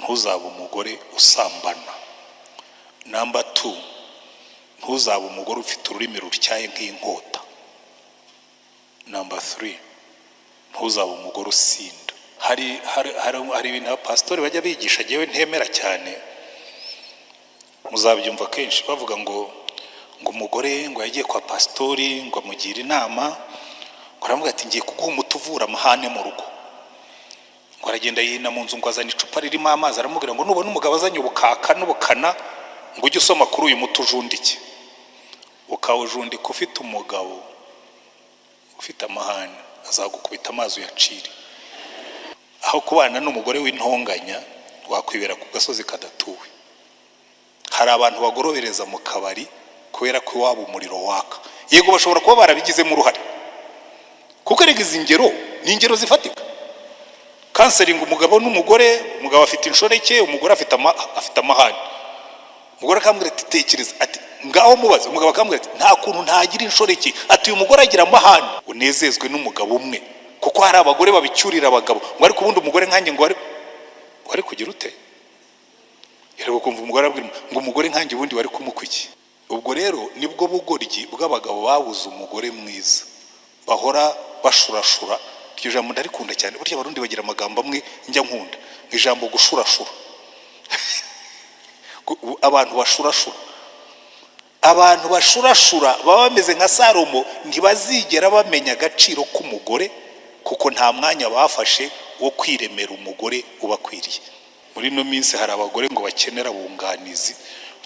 ntuzaba umugore usambana. Number 2, ntuzaba umugore ufite ururimi rutyaye nk'inkota. Number 3, ntuzaba umugore usinda. Hari ibintu abapasitori bajya bigisha jewe ntemera cyane, muzabyumva kenshi bavuga ngo umugore ngo yagiye kwa pasitori ngo amugira inama, ngo aravuga ati ngiye kuguha umuti uvura amahane mu rugo. Ngo aragenda yina mu nzu ngo azana icupa ririmo amazi, aramubwira ngo nubona umugabo azanye ubukaka n'ubukana ngo ujye usoma kuri uyu muti ujundike. Ukawujundika ufite umugabo ufite amahane, azagukubita amazi uyacire. Aho kubana n'umugore w'intonganya wakwibera ku gasozi kadatuwe. Hari abantu bagorobereza mu kabari kubera ko waba umuriro waka. Yego bashobora kuba barabigizemo uruhare, kuko rega izi ngero ni ingero zifatika. Kanseringa umugabo n'umugore, umugabo afite inshoreke, umugore afite amahane. Umugore akamubwira ati tekereza, ati ngaho mubaze. Umugabo akamubwira ati nta kuntu ntagira inshoreke, ati uyu mugore agira amahane. Unezezwe n'umugabo umwe, kuko hari abagore babicyurira abagabo ngo ariko ubundi umugore nkanjye ngo wari kugira ute. Rero kumva umugore abwira ngo umugore nkanjye ubundi wari kumukwiki. Ubwo rero nibwo bugoryi bw'abagabo babuze umugore mwiza, bahora bashurashura. Iryo jambo ndarikunda cyane. Burya abarundi bagira amagambo amwe njya nkunda, ijambo gushurashura. Abantu bashurashura, abantu bashurashura baba bameze nka Salomo, ntibazigera bamenya agaciro k'umugore, kuko nta mwanya bafashe wo kwiremera umugore ubakwiriye. Muri no minsi hari abagore ngo bakenera bunganizi.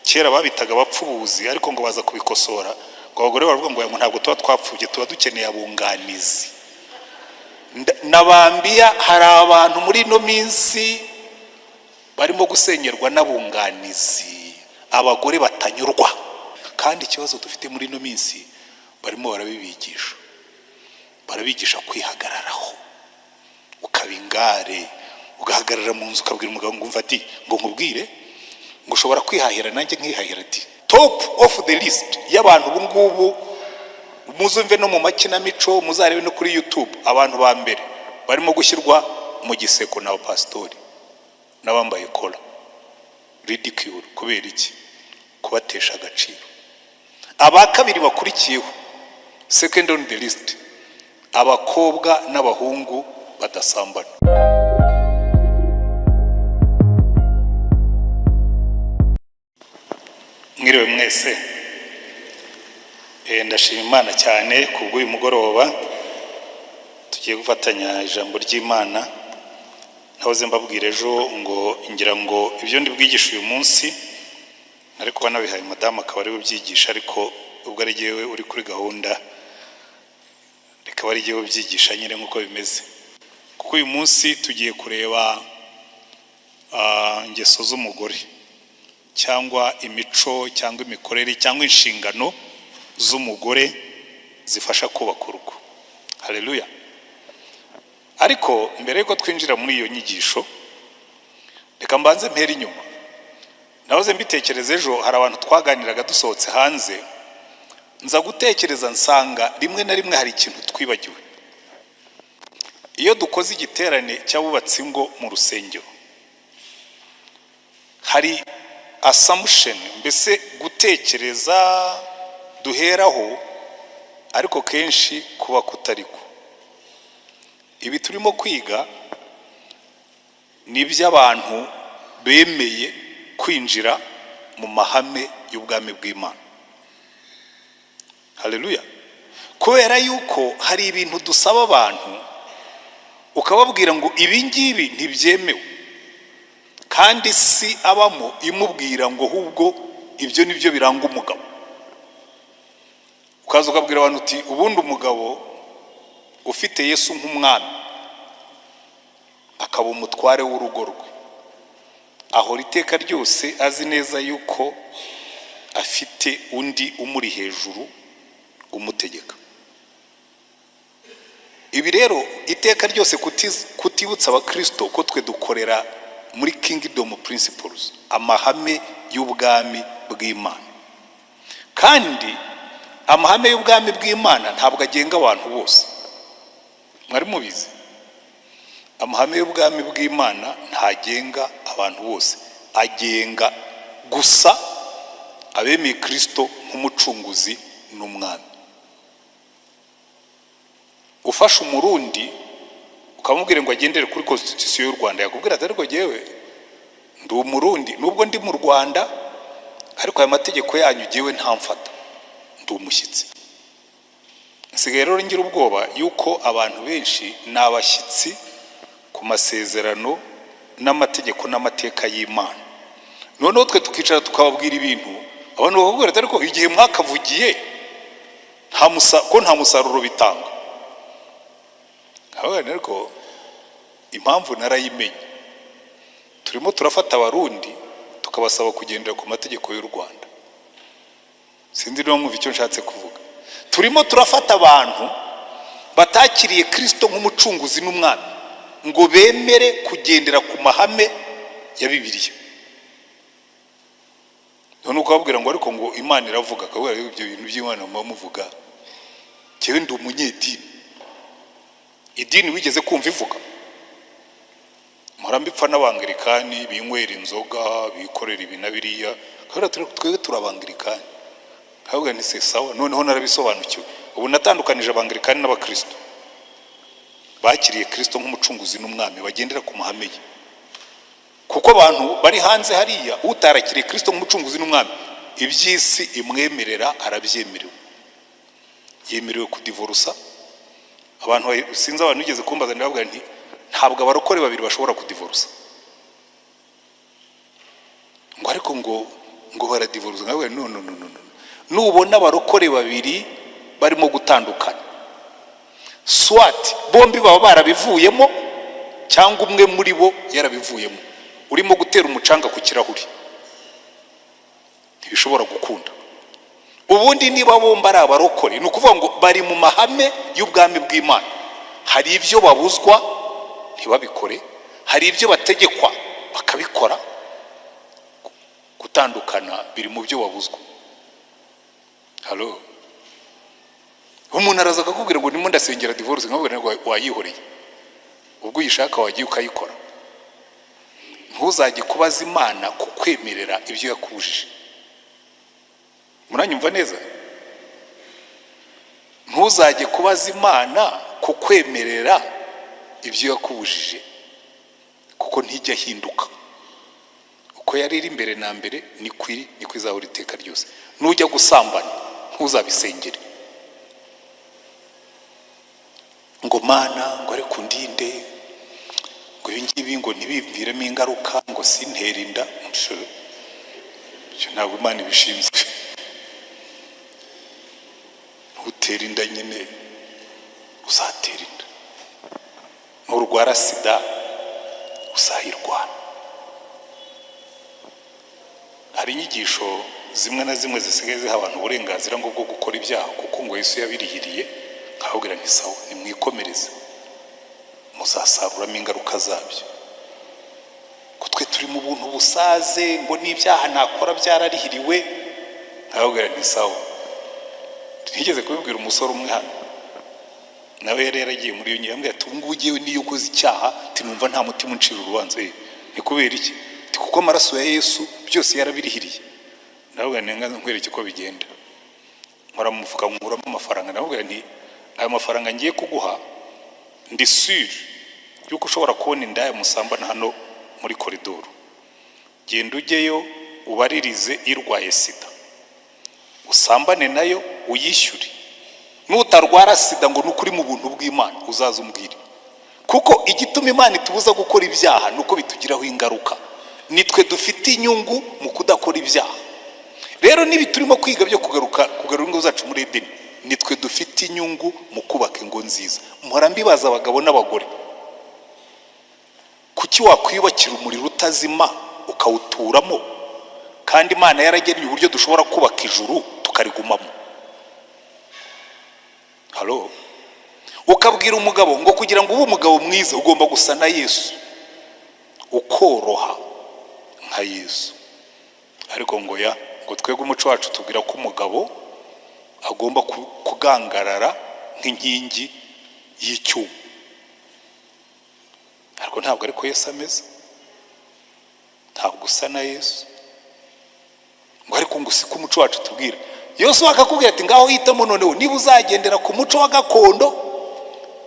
Kera babitaga abapfubuzi, ariko ngo baza kubikosora ngo abagore baravuga ngo ntabwo tuba twapfubye, tuba dukeneye abunganizi. Nabambiya hari abantu muri no minsi barimo gusenyerwa n'abunganizi, abagore batanyurwa. Kandi ikibazo dufite muri no minsi barimo barabigisha kwihagararaho. Ukabingare, ugahagarara mu nzu ukabwira umugabo ngo umva ati ngo nkubwire ngo ushobora kwihahira nanjye nkihahira. Ati top of the list y'abantu ubu ngubu muzumve no mu makinamico, muzarebe no kuri YouTube, abantu ba mbere barimo gushyirwa mu giseko na pastori n'abambaye kola. Ridicule. Kubera iki? Kubatesha agaciro. Aba kabiri bakurikiyeho, second on the list, abakobwa n'abahungu badasambana. Mwiriwe mwese. Ndashima Imana cyane kubw'uyu mugoroba tugiye gufatanya ijambo ry'Imana. Nahoze mbabwira ejo ngo ngira ngo ibyo ndi bwigisha uyu munsi ariko bana bihaye madamu akaba ari ubyigisha, ariko ubwo ari jewe uri kuri gahunda reka bari jewe ubyigisha nyine nkuko bimeze. Kuko uyu munsi tugiye kureba ingeso z'umugore, cyangwa imico, cyangwa imikorere, cyangwa inshingano z'umugore zifasha kubaka urugo. Haleluya. Ariko mbere yuko twinjira muri iyo nyigisho, reka mbanze mpera inyuma. Nahoze mbitekereza ejo, hari abantu twaganiraga dusohotse hanze, nza gutekereza nsanga rimwe na rimwe hari ikintu twibagiwe. Iyo dukoze igiterane cy'abubatsi ngo mu rusengero, hari assumption, mbese gutekereza duheraho, ariko kenshi kuba kutariko. Ibi turimo kwiga ni by'abantu bemeye kwinjira mu mahame y'ubwami bw'Imana. Haleluya. Kubera yuko hari ibintu dusaba abantu ukababwira ngo ibi ngibi ntibyemewe, kandi si abamo imubwira ngo ahubwo ibyo nibyo biranga umugabo. Ukaza ukabwira abantu uti ubundi umugabo ufite Yesu nk'umwami akaba umutware w'urugo rwe, ahora iteka ryose azi neza yuko afite undi umuri hejuru umutegeka. Ibi rero iteka ryose kutibutsa abakristo ko twe dukorera muri kingdom principles, amahame y'ubwami bw'Imana. Kandi amahame y'ubwami bw'Imana ntabwo agenga abantu bose. Mwari mubizi, amahame y'ubwami bw'Imana ntagenga abantu bose, agenga gusa abemeye Kristo nk'umucunguzi n'umwami. Ufasha umurundi ukamubwira ngo agendere kuri constitution y'u Rwanda, yakubwira ati ariko jewe ndi umurundi nubwo ndi mu Rwanda, ariko aya mategeko yanyu jewe ntamfata, ndi umushyitsi. Nsigaye rero ngira ubwoba yuko abantu benshi n'abashyitsi ku masezerano n'amategeko n'amateka y'Imana. Noneho twe tukicara tukababwira ibintu, abantu bakubwira ati ariko igihe mwakavugiye nta musaruro bitanga. Ariko impamvu narayimenye, turimo turafata abarundi tukabasaba kugendera ku mategeko y'u Rwanda. Sinzi niba mwumva icyo nshatse kuvuga. Turimo turafata abantu batakiriye Kristo nk'umucunguzi n'umwami ngo bemere kugendera ku mahame ya Bibiliya. None ukababwira ngo ariko ngo Imana iravuga, akabwira ibyo bintu by'Imana muvuga, cyewe ndi umunyedini. Idini wigeze kumva ivuga? Murambipfa n'abangilikani binywera inzoga, bikorera ibinabiriya, kabira twebwe turabangilikani. Kabwira ni se sawa, noneho narabisobanukiwe. Ubu natandukanije abangilikani n'abakristo. Bakiriye Kristo nk'umucunguzi n'umwami, bagendera ku mahame ye. Kuko abantu bari hanze hariya, utarakiriye Kristo nk'umucunguzi n'umwami, iby'isi imwemerera arabyemerewe. Yemerewe kudivorusa. Abantu sinzi abantu bigeze kumbaza ndababwira nti ntabwo abarokore babiri bashobora kudivorusa. Ngo ariko ngo baradivorusa, ngabwe no. Nubona abarokore babiri barimo gutandukana, swat bombi baba barabivuyemo cyangwa umwe muri bo yarabivuyemo, urimo gutera umucanga ku kirahuri, ntibishobora gukunda. Ubundi niba bomba ari abarokore, ni ukuvuga ngo bari mu mahame y'ubwami bw'Imana. Hari ibyo babuzwa ntibabikore, hari ibyo bategekwa bakabikora. Gutandukana biri mu byo babuzwa. Halo, umuntu araza akakubwira ngo ndimo ndasengera divorce, nkabwira ngo wayihoreye, ubwo uyishaka wagiye ukayikora. Ntuzajye kubaza Imana kukwemerera ibyo yakubujije. Muranyumva neza? Ntuzajye kubaza Imana kukwemerera ibyo yakubujije, kuko ntijya hinduka. Uko yari iri imbere na mbere niko izahora iteka ryose. Nujya gusambana ntuzabisengere ngo Mana ngo ariko ndinde, ngo ibingibi ngo ntibimviremo ingaruka, ngo sintera inda. Ntabwo Imana ibishinzwe. Utera inda nyine uzatera inda, nurwara sida uzayirwara. Hari inyigisho zimwe na zimwe zisigaye ziha abantu uburenganzira ngo bwo gukora ibyaha, kuko ngo Yesu yabirihiriye. Nkababwira nti sawa, nimwikomereze, muzasaruramo ingaruka zabyo. Ko twe turi mu buntu busaze, ngo n'ibyaha nakora byararihiriwe. Nkababwira nti sawa. Ntigeze kubibwira umusore umwe hano, nawe yari yaragiye muri iyo nyambwe, ati ubu ngubu ugiye niyo ukoze icyaha tinumva nta mutima uncira urubanza. Ni kubera iki? Kuko amaraso ya Yesu byose yarabirihiriye. Nawe nganza nkwereke ko bigenda. Nkora mu mufuka nkuramo amafaranga, navuga nti aya mafaranga ngiye kuguha ndi sûr yuko ushobora kubona indaya musambana hano muri koridoro. Genda ujyeyo ubaririze irwaye sida, usambane nayo uyishyure. Nutarwara sida ngo nukuri mu buntu bw'Imana uzaza umbwire. Kuko igituma Imana itubuza gukora ibyaha nuko bitugiraho ingaruka. Nitwe dufite inyungu mu kudakora ibyaha. Rero nibi turimo kwiga byo kugarura ingo zacu muri Edeni, nitwe dufite inyungu mu kubaka ingo nziza. Mpora mbibaza abagabo n'abagore, kuki wakwiyubakira umuriro utazima ukawuturamo kandi Imana yaragennye uburyo dushobora kubaka ijuru tukarigumamo? Halo, ukabwira umugabo ngo kugira ngo ube umugabo mwiza ugomba gusa na Yesu, ukoroha nka Yesu. Ariko ngo ngo twebwe umuco wacu tubwira ko umugabo agomba kugangarara nk'inkingi y'icyuma. Ariko ntabwo ariko Yesu ameze. gusa na Yesu. Ngo ariko ngo si ku muco wacu tubwira. Yesu akakubwira ati ngaho hitamo noneho niba uzagendera ku muco wa gakondo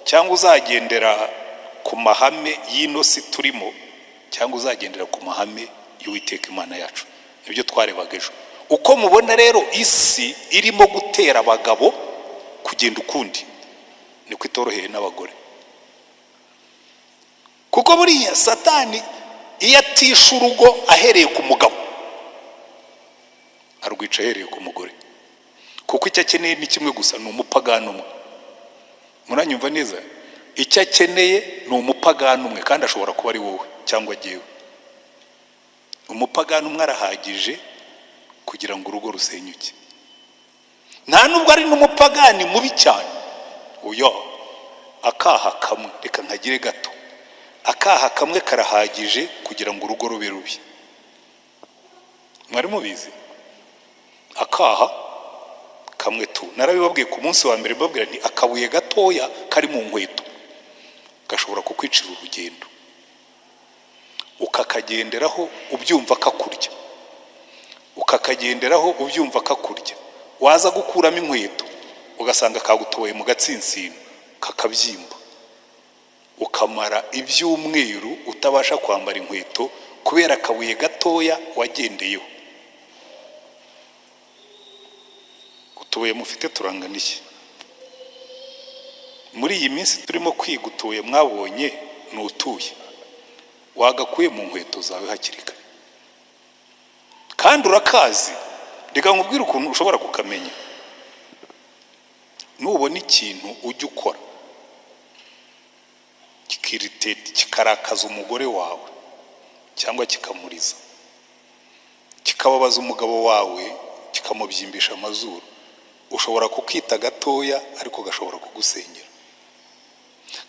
cyangwa uzagendera ku mahame y'ino si turimo cyangwa uzagendera ku mahame y'Uwiteka Imana yacu. Nibyo twarebaga ejo. Uko mubona rero isi irimo gutera abagabo kugenda ukundi, niko itoroheye n'abagore. Kuko buriya Satani iyo atisha urugo ahereye ku mugabo, arwica ahereye ku mugore. Kuko icyo akeneye ni kimwe gusa, ni umupagano umwe. Muranyumva neza? Icyo akeneye ni umupagano umwe, kandi ashobora kuba ari wowe cyangwa jyewe. Umupagano umwe arahagije kugira ngo urugo rusenyuke. Nta nubwo ari n'umupagani mubi cyane. Oya, akaha kamwe, reka nkagire gato. Akaha kamwe karahagije kugira ngo urugo rube rubi. Mwari mubizi? Akaha kamwe tu. Narabibabwiye ku munsi wa mbere, mbabwira nti akabuye gatoya kari mu nkweto gashobora kukwicira urugendo. Ukakagenderaho ubyumva kakurya, ukakagenderaho ubyumva kakurya. Waza gukuramo inkweto ugasanga kagutoboye mu gatsinsino kakabyimba, ukamara ibyumweru utabasha kwambara inkweto kubera akabuye gatoya wagendeyeho. Utubuye mufite turanganiye. Muri iyi minsi turimo kwiga utubuye mwabonye ni utuye wagakuye mu nkweto zawe hakiri kare, kandi urakazi. Reka nkubwire ukuntu ushobora kukamenya. Nubona ikintu ujya ukora kikiritete, kikarakaza umugore wawe cyangwa kikamuriza, kikababaza umugabo wawe, kikamubyimbisha amazuru, ushobora kukita gatoya ariko gashobora kugusenyera.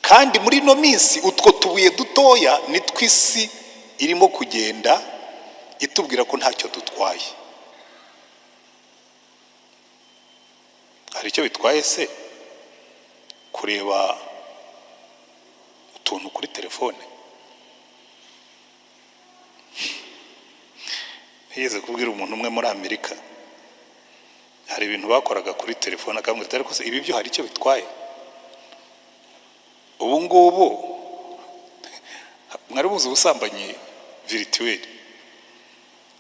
Kandi muri no minsi utwo tubuye dutoya ni tw'isi irimo kugenda itubwira ko ntacyo dutwaye. Hari icyo bitwaye se kureba utuntu kuri telefone? Yeze kubwira umuntu umwe muri Amerika, hari ibintu bakoraga kuri telefone akamubwira ariko se ibi byo hari icyo bitwaye? Ubu ngubu mwari buzi ubusambanyi virtuel.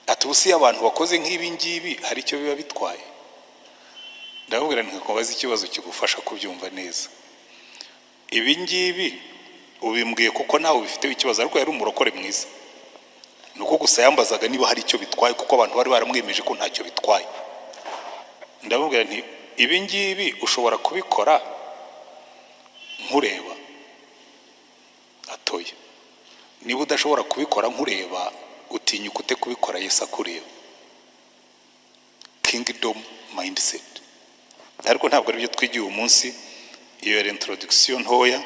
Ati ubusi abantu bakoze nk'ibi ngibi hari icyo biba bitwaye? Ndababwira nkakubaza ikibazo kigufasha kubyumva neza. Ibi ngibi ubimbwiye kuko nawe bifite ikibazo, ariko yari umurokore mwiza. Nuko gusa yambazaga niba hari icyo bitwaye kuko abantu bari baramwemeje ko ntacyo bitwaye. Ndababwira nti ibi ngibi ushobora kubikora nkureba. Atoye. Niba udashobora kubikora nkureba, utinyuka ute kubikora Yesu akureba. Kingdom mindset. Ariko ntabwo ari byo twigiye umunsi. Iyo yari introduction ntoya.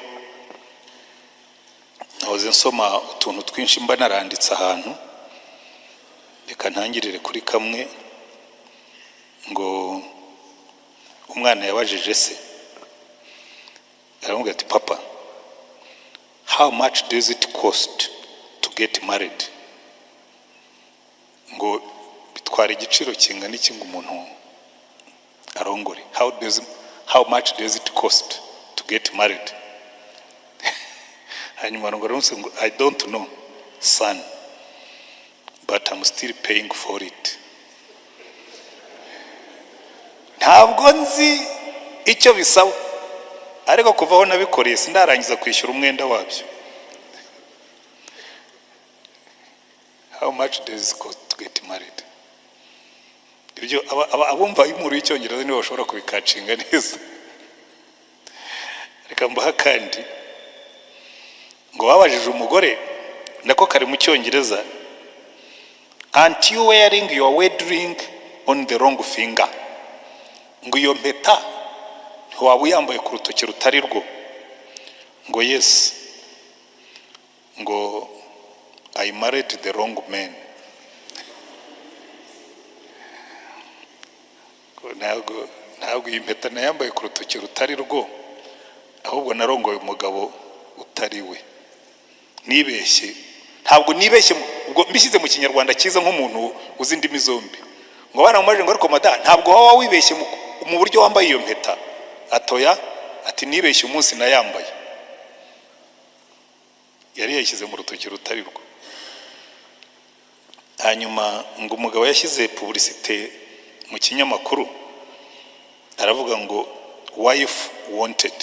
Nahoze nsoma utuntu twinshi mba naranditse ahantu. Reka ntangirire kuri kamwe ngo umwana yabajije se, aramubwira ati papa, how much does it cost to get married? Ngo bitwara igiciro kingana iki ngo umuntu arongore? How much does it cost to get married? Hanyuma arongora ngo I don't know son, but I'm still paying for it. Ntabwo nzi icyo bisaba, ariko kuvaho nabikoreye sindarangiza kwishyura umwenda wabyo. How much does it cost to get married? Ibyo abumva inkuru y'Icyongereza nibo bashobora kubikacinga neza. Reka mbaha kandi ngo babajije umugore, nako kari mu Cyongereza, aren't you wearing your wedding ring on the wrong finger? Ngo iyo mpeta ntiwaba uyambaye ku rutoki rutari rwo. Ngo yes. Ngo I married the wrong man. Ntabwo iyi mpeta nayambaye ku rutoki rutari rwo, ahubwo narongoye umugabo utari we. Nibeshye. Ntabwo nibeshye ubwo mbishyize mu kinyarwanda cyiza nk'umuntu uzi indimi zombi, ngo baramumaje ngo ariko mada ntabwo waba wibeshye mu buryo wambaye iyo mpeta. Atoya, ati nibeshye umunsi nayambaye. Yari yashyize mu rutoki rutari rwo. Hanyuma ngo umugabo yashyize publicité mu kinyamakuru, aravuga ngo wife wanted.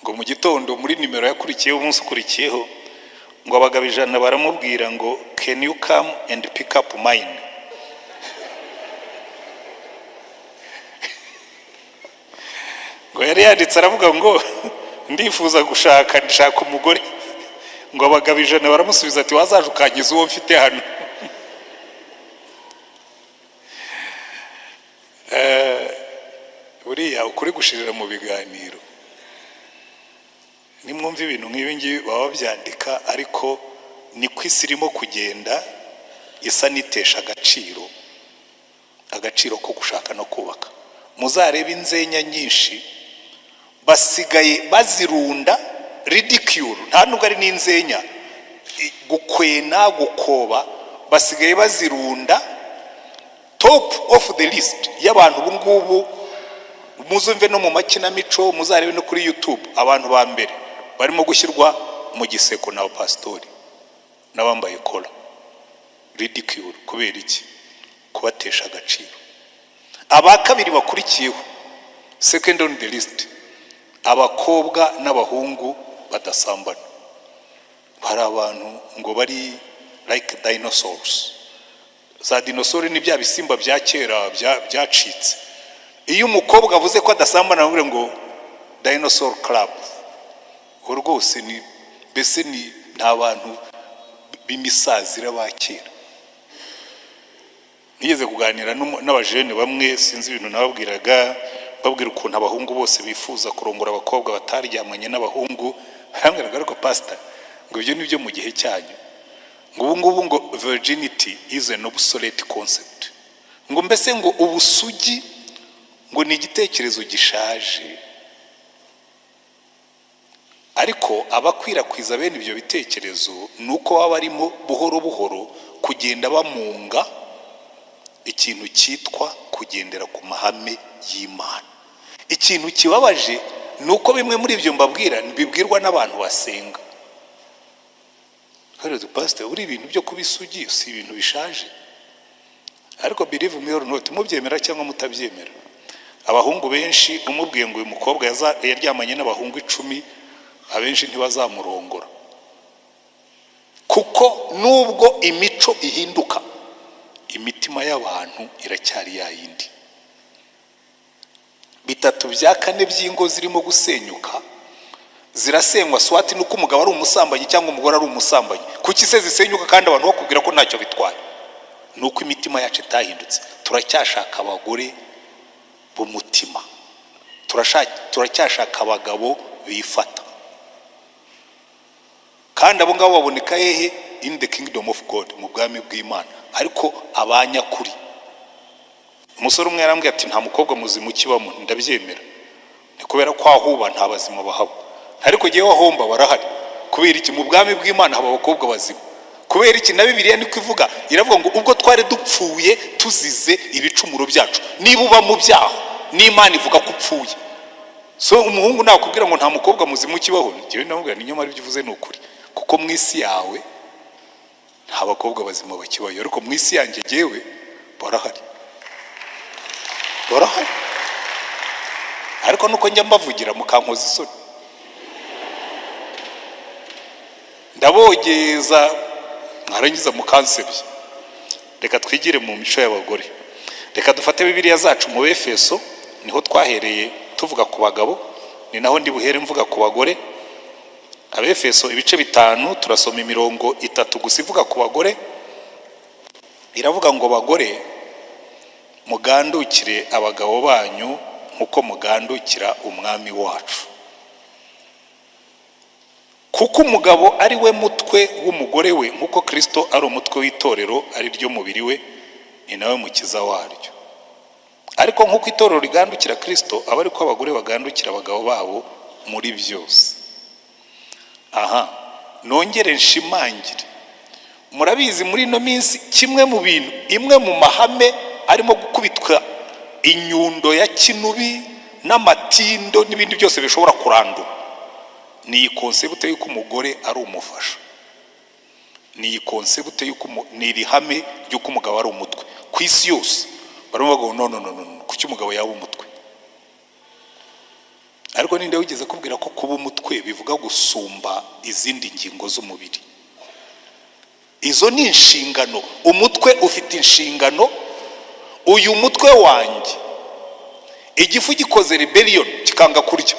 Ngo mu gitondo muri nimero yakurikiyeho umunsi ukurikiyeho, ngo abagabo 100 baramubwira ngo can you come and pick up mine. Ngo yari yanditse aravuga ngo ndifuza ndashaka umugore. Ngo abagabo 100 baramusubiza ati wazaje ukangiza uwo mfite hano. Buriya ukuri gushirira mu biganiro. Nimwumva ibintu nk'ibi ngibi baba byandika, ariko ni kwisi irimo kugenda isa nitesha agaciro ko gushaka no kubaka. Muzarebe inzenya nyinshi basigaye bazirunda ridicule, nta nubwo ari n'inzenya, gukwena gukoba, basigaye bazirunda top of the list y'abantu ubu ngubu. Muzumve no mu makinamico, muzarebe no kuri YouTube, abantu ba mbere barimo gushyirwa mu giseko na pastori n'abambaye kola. Ridicule kubera iki? Kubatesha agaciro. Abakabiri bakurikiyeho second on the list, abakobwa n'abahungu badasambana. Hari abantu ngo bari like dinosaurs. Za dinosaurs ni bya bisimba bya kera byacitse. Iyo umukobwa avuze ko adasambana bavuga ngo dinosaur club. Rwose ni bese ni nta bantu bimisazira bakera. Nigeze kuganira n'abajene bamwe, sinzi ibintu nababwiraga, babwira ukuntu abahungu bose bifuza kurongora abakobwa bataryamanye n'abahungu. Harambwiraga ariko pastor ngo ibyo nibyo mu gihe cyanyu, ngo ubu ngubu ngo virginity is an obsolete concept. Ngo mbese ngo ubusugi ngo ni igitekerezo gishaje. Ariko abakwirakwiza bene ibyo bitekerezo nuko baba barimo buhoro buhoro kugenda bamunga ikintu cyitwa kugendera ku mahame y'Imana. Ikintu kibabaje nuko bimwe muri ibyo mbabwira bibwirwa n'abantu basenga. Kandi pastor uri ibintu byo kubisugi si ibintu bishaje. Ariko believe me or not, mubyemera cyangwa mutabyemera, abahungu benshi umubwiye ngo uyu mukobwa yaryamanye n'abahungu 10, abenshi ntibazamurongora. Kuko nubwo imico ihinduka, imitima y'abantu iracyari yayindi. 3 bya 4 by'ingo zirimo gusenyuka, zirasenywa swati nuko umugabo ari umusambanyi cyangwa umugore ari umusambanyi. Kuki se zisenyuka kandi abantu bakubwira ko ntacyo bitwaye? Nuko imitima yacu itahindutse. Turacyashaka abagore b'umutima, turacyashaka abagabo bifata. Kandi abo ngabo baboneka hehe? In the kingdom of God, mu bwami bw'Imana. Ariko abanyakuri, umusore umwe yarambwiye ati nta mukobwa muzima ukibamo. Ndabyemera, ni kubera ko ahuba nta bazima bahaba. Ariko giye wahomba barahari. Kubera iki? Mu bwami bw'Imana haba abakobwa bazima. Kubera iki? Na Bibiliya niko ivuga, iravuga ngo ubwo twari dupfuye tuzize ibicumuro byacu. Niba uba mu byaha n'Imana ivuga ko upfuye. So umuhungu nakubwira ngo nta mukobwa muzima ukibaho, njyewe namubwira ni nyamara ibyo uvuze ni ukuri. Kuko mu isi yawe nta bakobwa bazima bakibayo, ariko mu isi yanjye jewe barahari. Ariko nuko njya mbavugira mukankoza isoni. Ndabogeza mwarangiza mukansebye. Reka twigire mu mico y'abagore. Reka dufate Bibiliya zacu mu Efeso, niho twahereye tuvuga ku bagabo, ni naho ndi buhere mvuga ku bagore. Abefeso ibice 5 turasoma imirongo 3 gusa ivuga ku bagore. Iravuga ngo bagore mugandukire abagabo banyu nkuko mugandukira umwami wacu. Kuko umugabo ari we mutwe w'umugore we, nkuko Kristo ari umutwe w'itorero ari ryo mubiri we, ni nawe mukiza waryo. Ariko nkuko itorero rigandukira Kristo, aba ariko abagore bagandukira abagabo babo muri byose. Aha, nongere nshimangire, murabizi muri no minsi kimwe mu bintu, imwe mu mahame arimo gukubitwa inyundo ya kinubi n'amatindo n'ibindi byose bishobora kurandura, ni iyi konsepte y'uko umugore ari umufasha, ni iyi konsepte y'uko ni iri hame y'uko umugabo ari umutwe. Ku isi yose barimo bavuga no kuki umugabo yaba umutwe? Ariko ninde wigeze kubwira ko kuba umutwe bivuga gusumba izindi ngingo z'umubiri? Izo ni inshingano. Umutwe ufite inshingano. Uyu mutwe wanjye, igifu gikoze rebellion kikanga kurya,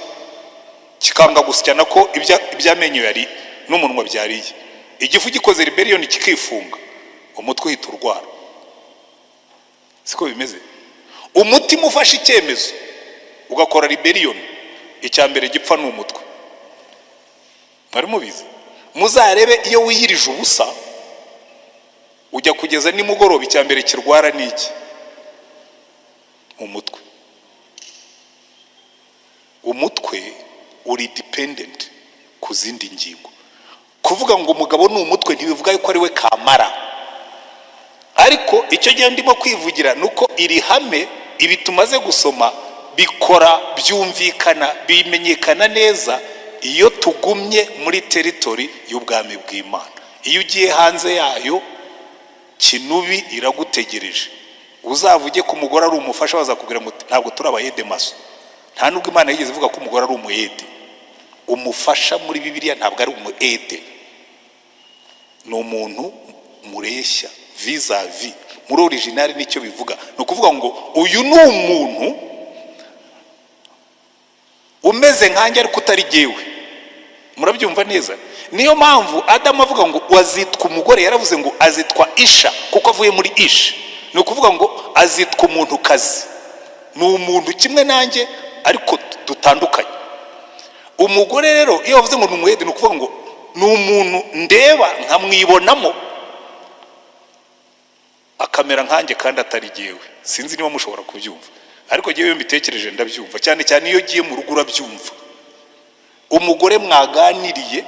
kikanga gusya nako ibyamenyo yari n'umunwa byariye, igifu gikoze rebellion kikifunga, umutwe uhita urwara. Siko bimeze? Umutima ufashe icyemezo ugakora rebellion, icyambere gipfa ni umutwe. Mwari mubizi? Muzarebe iyo wiyirije ubusa ujya kugeza nimugoroba, icyambere kirwara niki? Umutwe. Umutwe uri dependent ku zindi ngingo. Kuvuga ngo umugabo ni umutwe ntibivuga yuko ari we kamara, ariko icyo gihe ndimo kwivugira nuko iri hame ibi tumaze gusoma bikora, byumvikana, bimenyekana neza iyo tugumye muri territory y'ubwami bw'Imana. Iyo ugiye hanze yayo, kinubi iragutegereje. Uzavuge ko umugore ari umufasha, bazakubwira ngo ntabwo turi abayede maso. Nta nubwo Imana yigeze ivuga ko umugore ari umuyede. Umufasha muri Bibiliya ntabwo ari umuyede, ni umuntu mureshya vis-a-vis. Muri original nicyo bivuga, no kuvuga ngo uyu ni umuntu umeze nkanjye ariko utari jewe. Murabyumva neza? Niyo mpamvu Adamu avuga ngo wazitwa umugore, yaravuze ngo azitwa Isha kuko avuye muri Isha. Ni ukuvuga ngo azitwa umuntu kazi, ni umuntu kimwe nanjye ariko dutandukanye. Umugore rero iyo bavuze ngo ni umuyede, ni ukuvuga ngo ni umuntu ndeba nkamwibonamo akamera nkanjye kandi atari jewe. Sinzi niba mushobora kubyumva, ariko jewe mbitekereje ndabyumva, cyane cyane iyo giye mu rugo urabyumva. Umugore mwaganiriye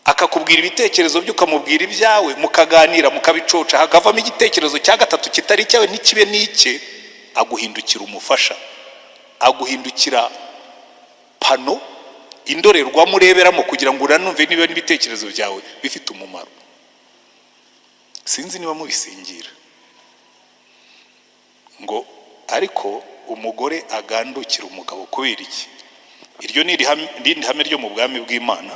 akakubwira ibitekerezo byo, ukamubwira ibyawe, mukaganira mukabicoca, hakavamo igitekerezo cya gatatu kitari cyawe n'ikibe n'ike, aguhindukira umufasha, aguhindukira pano, indorerwamo ureberamo kugira ngo uranumve niba n'ibitekerezo byawe bifite umumaro. Sinzi niba mubisingira ngo ariko umugore agandukira umugabo kubera iki? Iryo ni irindi hame ryo mu bwami bw'Imana,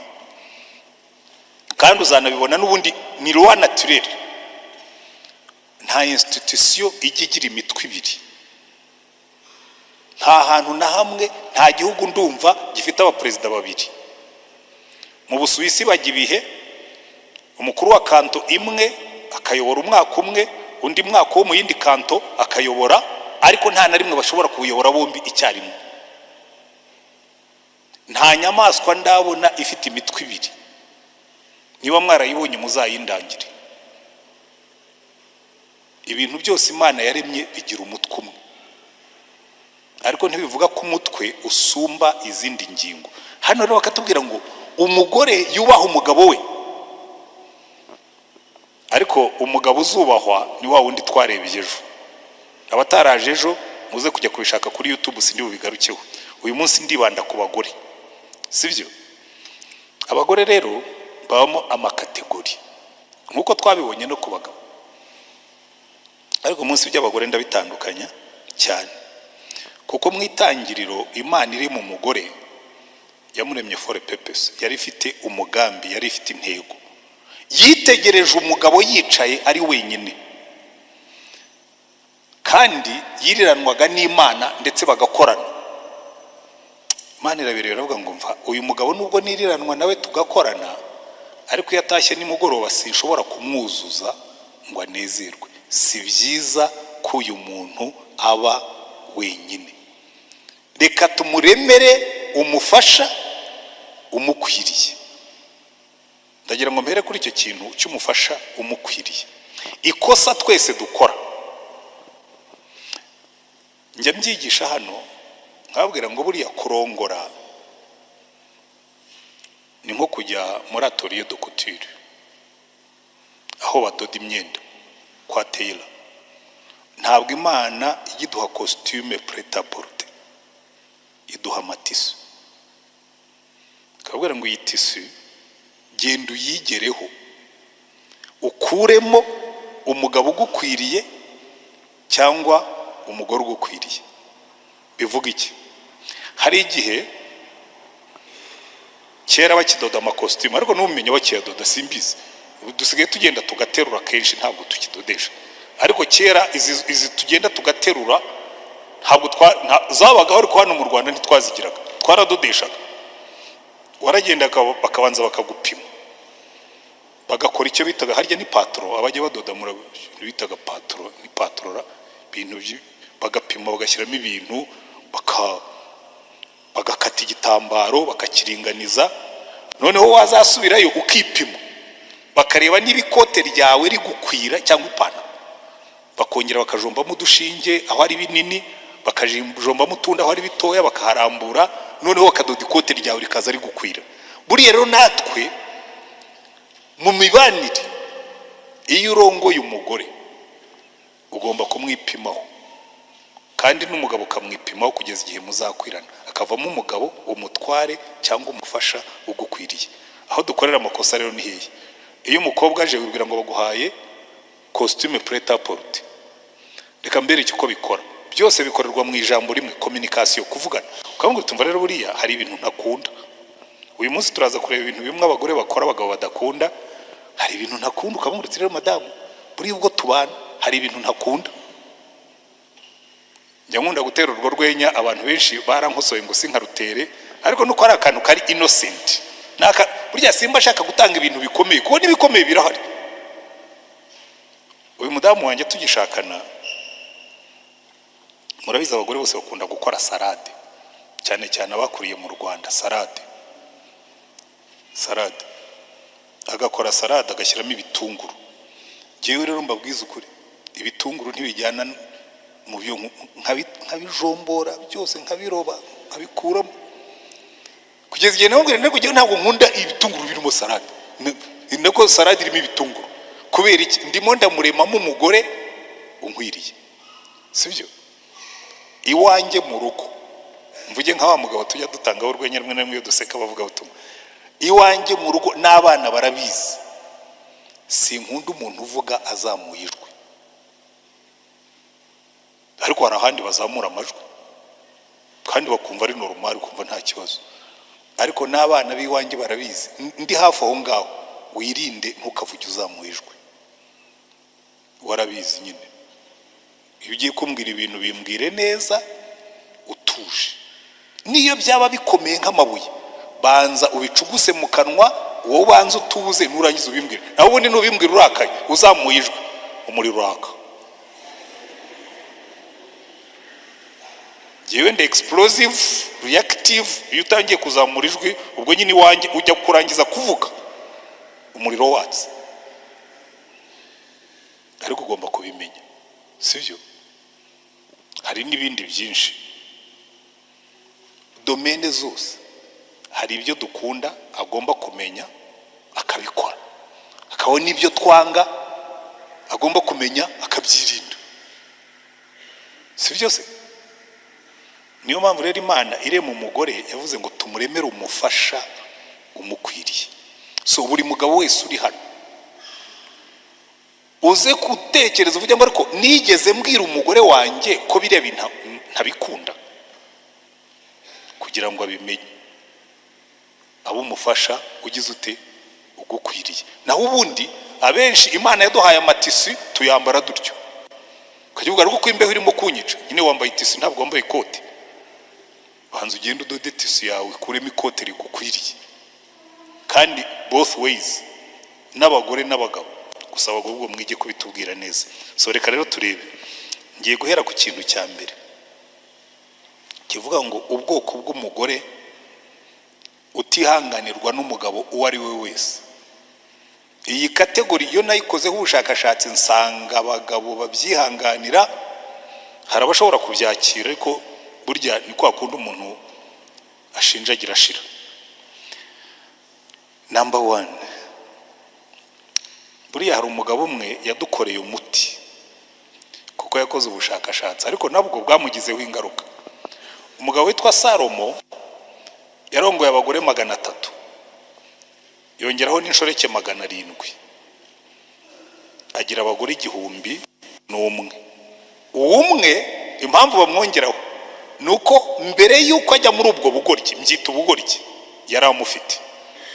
kandi uzanabibona n'ubundi ni loi naturelle. Nta institution igira imitwe ibiri, nta hantu na hamwe, nta gihugu ndumva gifite abaperezida babiri. Mu Busuwisi bajya ibihe, umukuru wa kanto imwe akayobora umwaka umwe, undi mwaka wo mu yindi kanto akayobora, ariko nta na rimwe bashobora kuyobora bombi icyarimwe. Nta nyamaswa ndabona ifite imitwe ibiri. Niba mwarayibonye muzayindangire. Ibintu byose Imana yaremye bigira umutwe umwe, ariko ntibivuga ko umutwe usumba izindi ngingo. Hano rero bakatubwira ngo umugore yubaha umugabo we, ariko umugabo uzubahwa ni wa wundi twarebye ejo. Abataraje ejo muze kujya kubishaka kuri YouTube, sindi bubigarukeho. Uyu munsi ndibanda ku bagore, sivyo? Abagore rero babamo amakategori nkuko twabibonye no ku bagabo, ariko umunsi by'abagore ndabitandukanya cyane, kuko mu itangiriro Imana iri mu mugore yamuremye for a purpose. Yari ifite umugambi, yari ifite intego. Yitegereje umugabo yicaye ari wenyine, kandi yiriranwaga n'Imana ndetse bagakorana. Imana irabirebera avuga ngo mva uyu mugabo nubwo niriranwa nawe tugakorana, ariko iyo atashye nimugoroba sinshobora kumwuzuza ngo anezerwe. Si byiza ko uyu muntu aba wenyine, reka tumuremere umufasha umukwiriye. Ndagira ngo mpere kuri icyo kintu cy'umufasha umukwiriye. Ikosa twese dukora, njya mbyigisha hano nkababwira ngo buriya kurongora ni nko kujya muri atelier de couture aho badoda imyenda kwa tailor. Ntabwo Imana igiduha costume prêt à porter, iduha amatisu. Kabwira ngo iyi tisu genda uyigereho ukuremo umugabo ugukwiriye cyangwa umugore ugukwiriye. Bivuga iki? Hari igihe kera bakidoda amakostume ariko n'ubumenye bakiyadoda simbizi, dusigaye tugenda tugaterura kenshi ntabwo tukidodesha, ariko kera izi tugenda tugaterura ntabwo zabagaho, ariko hano mu Rwanda ntitwazigiraga, twaradodeshaga. Waragenda bakabanza bakagupima bagakora icyo bitaga harya ni patro, abajya badoda muri bitaga patro, ni patrora ibintu bagapima bagashyiramo ibintu bagakata igitambaro bakakiringaniza, noneho wazasubirayo ukipima bakareba niba ikote ryawe rigukwira cyangwa ipantaro, bakongera bakajombamo udushinge aho ari binini, bakajombamo utundi aho ari bitoya, bakaharambura, noneho bakadoda ikote ryawe rikaza rigukwira. Buriya rero natwe mu mibanire iyo urongoye umugore ugomba kumwipimaho, kandi n'umugabo ukamwipimaho kugeza igihe muzakwirana, akavamo umugabo umutware cyangwa umufasha ugukwiriye. Aho dukorera amakosa rero ni hehe? Iyo umukobwa aje wibwira ngo baguhaye costume prêt à porter, reka mbere icyo uko bikora byose bikorerwa mu ijambo rimwe, communication, kuvugana. Ukavuga utumva rero buriya hari ibintu ntakunda, uyu munsi turaza kureba ibintu bimwe abagore bakora abagabo badakunda. Hari ibintu ntakunda, ukavuga uti rero madamu buriya ubwo tubana hari ibintu ntakunda. Njya nkunda gutera urwo rwenya, abantu benshi barankosoye ngo sinkarutere, ariko nuko ari akantu kari innocent. Burya simba ashaka gutanga ibintu bikomeye, kuko n'ibikomeye birahari. Uyu mudamu wanjye tugishakana, murabizi abagore bose bakunda gukora salade, cyane cyane abakuriye mu Rwanda. salade agakora salade agashyiramo ibitunguru. Jewe rero mbabwiza ukuri, ibitunguru ntibijyana mu byo nkabijombora byose, nkabiroba nkabikuramo, kugeza igihe nabwo ntabwo nkunda ibitunguru birimo salade. Nako salade irimo ibitunguru kubera iki? Ndimo ndamuremamo umugore unkwiriye, sibyo? Iwanjye mu rugo, mvuge nka wa mugabo tujya dutangaho urwenya rimwe na rimwe duseka bavuga butumwa. Iwanjye mu rugo n'abana barabizi, sinkunda umuntu uvuga azamuye ijwi, ariko hari ahandi bazamura amajwi kandi bakumva ari normal, kumva nta kibazo. Ariko n'abana b'iwanjye barabizi, ndi hafi aho ngaho, wirinde ntukavuge uzamuye ijwi, warabizi nyine. Iyo ugiye kumbwira ibintu bimbwire neza utuje, niyo byaba bikomeye nk'amabuye banza ubicuguse mu kanwa, wowe banza utuze, nurangiza ubimbwire. Naho ubundi nubimbwira urakaye uzamuye ijwi, umuriro uraka. Jewe ndi explosive reactive, iyo utangiye kuzamura ijwi ubwo nyine iwanjye ujya kurangiza kuvuga umuriro watse. Ariko ugomba kubimenya, sivyo? Hari n'ibindi byinshi, domaine zose hari ibyo dukunda agomba kumenya akabikora, akaho n'ibyo twanga agomba kumenya akabyirinda, sivyo se? Niyo mpamvu rero Imana irema umugore yavuze ngo tumuremere umufasha umukwiriye. So buri mugabo wese uri hano uze gutekereza uvuge ngo ariko nigeze mbwira umugore wanjye ko biriya bintu ntabikunda, kugira ngo abimenye, abo umufasha ugize ute ugukwiriye. Naho ubundi abenshi Imana yaduhaye amatisi tuyambara dutyo, ukavuga ariko ko imbeho irimo kunyica, nyine wambaye itisi ntabwo wambaye ikote. Banza ugende udode tisi yawe kurema ikote rigukwiriye, kandi both ways, n'abagore n'abagabo. Gusa abagabo ubwo mwige kubitubwira neza. So reka rero turebe, ngiye guhera ku kintu cya mbere kivuga ngo ubwoko bw'umugore utihanganirwa n'umugabo uwo ari we wese. Iyi kategori yo nayikozeho ubushakashatsi nsanga abagabo babyihanganira, hari abashobora kubyakira, ariko burya ni kwa kundi umuntu ashinjagira ashira. Number one, buriya hari umugabo umwe yadukoreye umuti kuko yakoze ubushakashatsi ariko nabwo bwamugizeho ingaruka. Umugabo witwa Salomo yarongoye abagore 300, yongeraho n'inshoreke 700, agira abagore 1001. Umwe impamvu bamwongeraho nuko mbere yuko ajya muri ubwo bugoryi, mbyita ubugoryi, yari amufite.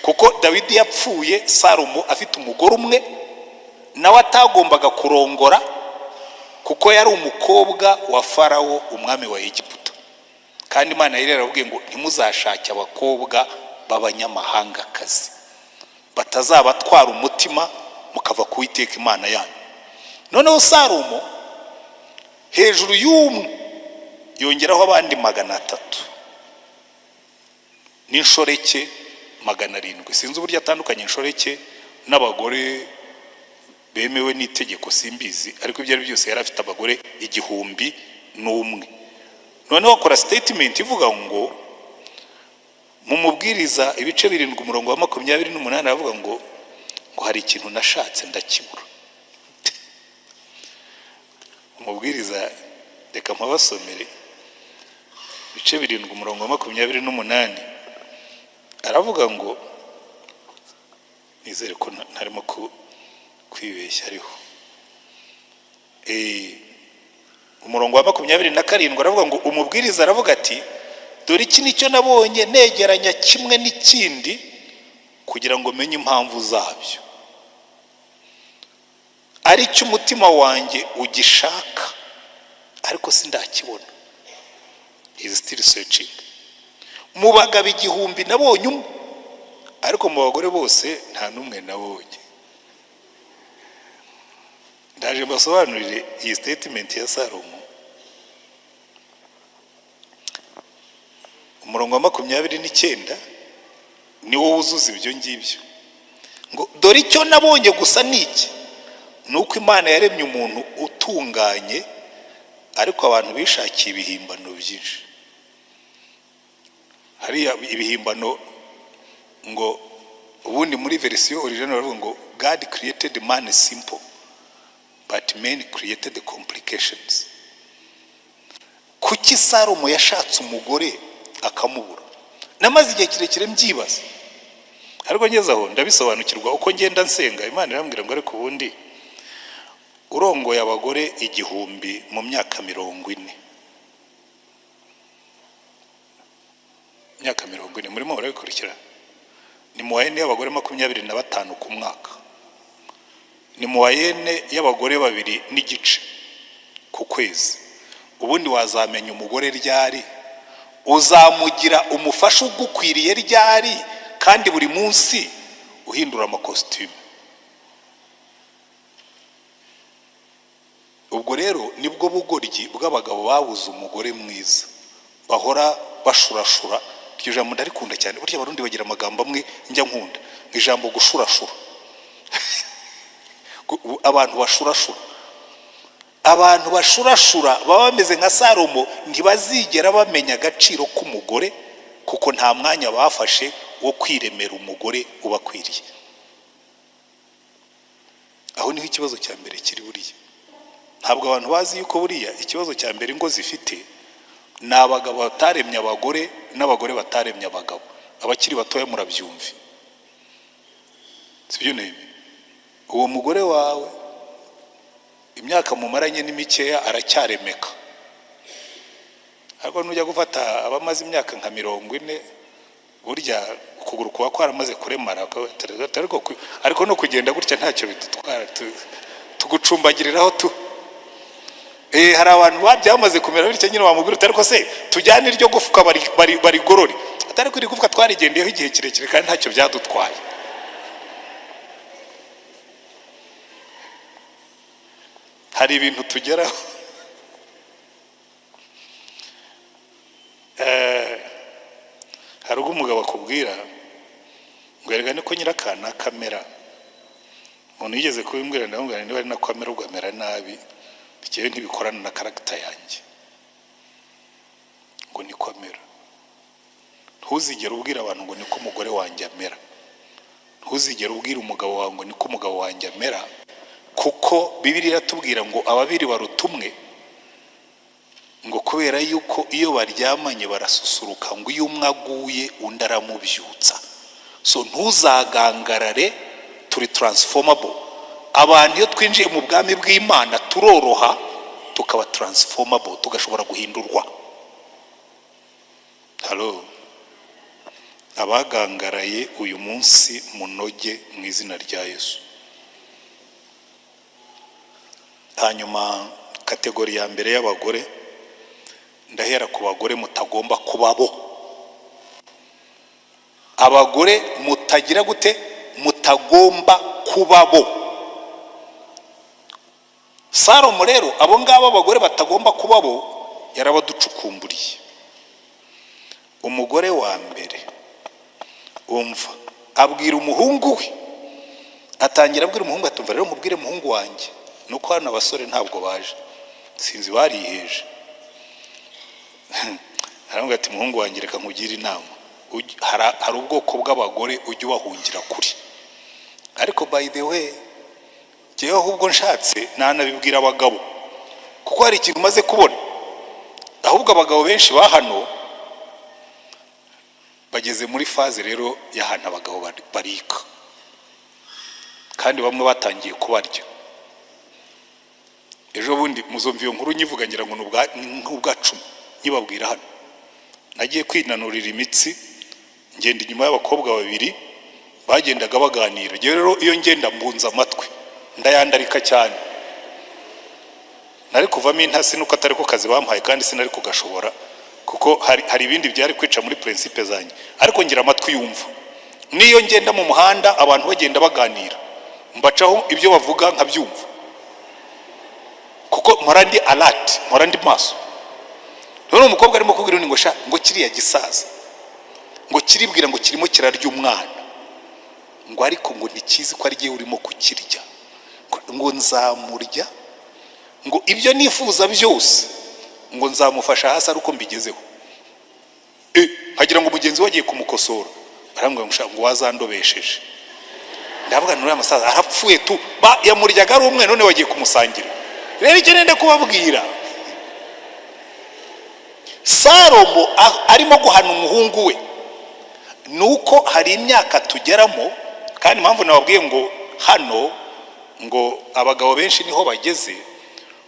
Kuko Dawidi yapfuye Salomo afite umugore umwe, nawe atagombaga kurongora kuko yari umukobwa wa Farawo umwami wa Egiputa. Kandi Imana yari yarabwiye ngo ntimuzashake abakobwa b'abanyamahanga kazi, batazabatwara umutima mukava ku Uwiteka Imana yanyu. Noneho Salomo hejuru y'umwe yongeraho abandi 300 n'inshoreke 700. Sinzi uburyo atandukanye inshoreke n'abagore bemewe n'itegeko simbizi, ariko ibyo ari byose yari afite abagore 1001. Noneho akora statement ivuga ngo mu mubwiriza ibice 7 umurongo wa 28 avuga ngo hari ikintu nashatse ndakibura. Umubwiriza reka mpabasomere ibice 7 umurongo wa 28 aravuga ngo, nizere ko ntarimo kwibeshya ariho. Umurongo wa 27 aravuga ngo umubwiriza aravuga ati dore iki nicyo nabonye negeranya kimwe n'ikindi kugira ngo menye impamvu zabyo, ari cyo umutima wanjye ugishaka ariko sindakibona. He is still searching. Mu bagabo 1000 nabonye umwe, ariko mu bagore bose nta numwe nabonye. Ndaje mbasobanurire iyi statement ya Salomo. Umurongo wa 29 niwo wuzuza ibyo ngibyo ngo dore icyo nabonye gusa niki, nuko Imana yaremye umuntu utunganye, ariko abantu bishakiye ibihimbano byinshi. Hari ibihimbano ngo ubundi muri version original baravuga ngo God created man simple but man created the complications. Kuki Salomo yashatse umugore akamubura? Namaze igihe kirekire mbyibaza, ariko ngezaho ndabisobanukirwa uko ngenda nsenga. Imana irambwira ngo ariko ubundi urongoye abagore 1000 mu myaka 40. Myaka 40 murimo barabikurikira. Ni mu wayene y'abagore 25 ku mwaka, ni mu wayene y'abagore 2 n'igice ku kwezi. Ubundi wazamenya umugore ryari, uzamugira umufasha ugukwiriye ryari, kandi buri munsi uhindura amakositimu. Ubwo rero nibwo bugoryi bw'abagabo babuze umugore mwiza, bahora bashurashura. Iryo jambo ndarikunda cyane, burya abarundi bagira amagambo amwe njya nkunda, ijambo gushurashura. Abantu bashurashura, abantu bashurashura baba bameze nka Salomo, ntibazigera bamenya agaciro k'umugore kuko nta mwanya bafashe wo kwiremera umugore ubakwiriye. Aho niho ikibazo cya mbere kiri buriya. Ntabwo abantu bazi yuko buriya ikibazo cya mbere ngo zifite ni abagabo bataremye abagore n'abagore bataremye abagabo. Abakiri batoya murabyumve, sibyo neme? Uwo mugore wawe imyaka mumaranye ni mikeya aracyaremeka, ariko nujya gufata abamaze imyaka nka 40 burya ukuguru kuba kwaramaze kuremara, ariko no kugenda gutya ntacyo bidutwara, tugucumbagiriraho tu. Hari abantu babyamaze kumera bityo nyine wamubwira ariko se tujyane iryo gufuka bari gorori, atari kuri gufuka twarigendeyeho igihe kirekire kandi ntacyo byadutwaye. Hari ibintu tugeraho hari umugabo akubwira ngo erega ko nyirakana kamera. Umuntu yigeze kubimbwira ndamubwira niba ari na kamera ugamera nabi, bikewe ntibikorana na character yanjye. Ngo ni kamera. Ntuzigere ubwira abantu ngo niko umugore wanjye amera. ntuzigere ubwira umugabo wawe ngo niko umugabo wanjye amera, kuko Bibiliya iratubwira ngo ababiri baruta umwe, ngo kubera yuko iyo baryamanye barasusuruka, ngo iyo umwe aguye undi aramubyutsa. So ntuzagangarare, turi transformable. Abantu iyo twinjiye mu bwami bw'Imana turoroha, tukaba transformable, tugashobora guhindurwa. Hello. Abagangaraye uyu munsi munoge mu izina rya Yesu. Hanyuma kategori ya mbere y'abagore, ndahera ku bagore mutagomba kubabo. Abagore mutagira gute? Mutagomba kubabo. Salomo rero abo ngabo abagore batagomba kubabo yarabaducukumburiye. Umugore wa mbere umva abwira umuhungu we, atangira abwira umuhungu atumva rero mubwire umuhungu wanjye nuko hano abasore ntabwo baje, sinzi bariheje. Aravuga ati muhungu wanjye reka nkugire inama, hari ubwoko bw'abagore ujye ubahungira kuri, ariko by the way jewe ahubwo nshatse nanabibwira abagabo, kuko hari ikintu maze kubona. Ahubwo abagabo benshi ba hano bageze muri faze rero y'ahantu abagabo barika, kandi bamwe batangiye kubarya. Ejo bundi muzumva iyo nkuru nyivuga ngira ngo n'ubwacumi nyibabwira hano. Nagiye kwinanurira imitsi, ngenda inyuma y'abakobwa babiri bagendaga baganira. Rero iyo ngenda mbunza amatwi ndayandarika cyane, nari kuvamo intasi nuko atari ko kazi bampaye, kandi sinari kugashobora kuko hari ibindi byari kwica muri principe zanjye, ariko ngira amatwi yumva. Niyo ngenda mu muhanda abantu bagenda baganira, mbacaho ibyo bavuga nkabyumva, kuko mpora alert, mpora maso. None umukobwa arimo kubwira ngo sha ngo kiriya gisaza ngo kiribwira ngo kirimo kirarya umwana, ngo ariko ngo ntikizi ko ari giye urimo kukirya, ngo nzamurya, ngo ibyo nifuza byose ngo nzamufasha hasi aruko mbigezeho. Hagira ngo mugenzi wagiye kumukosora, arambwira ngo wazandobesheje. Ndavuga nuri amasaza arapfuye tu, yamuryaga ari umwe none wagiye kumusangira. Rero icyo nende kubabwira, Salomo arimo guhana umuhungu we nuko hari imyaka tugeramo, kandi impamvu nababwiye ngo hano ngo abagabo benshi niho bageze.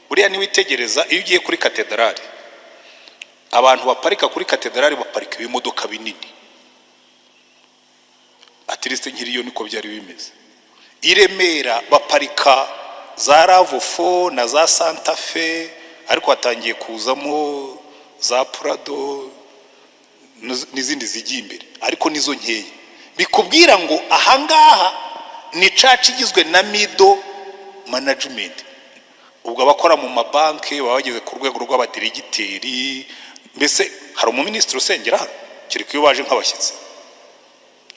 Buriya niwitegereza iyo ugiye kuri katedrali, abantu baparika kuri katedrali baparika ibimodoka binini, atiriste nkiriyo niko byari bimeze. I Remera baparika za Ravofo na za Santa Fe, ariko hatangiye kuzamo za Prado n'izindi zigiye imbere, ariko nizo nkeye. Bikubwira ngo ahangaha ni church igizwe na middle management. Ubwo abakora mu mabanki baba bageze ku rwego rw'abadiregiteri, mbese hari umuministri usengera hano kiri kuyo baje nk'abashyitsi.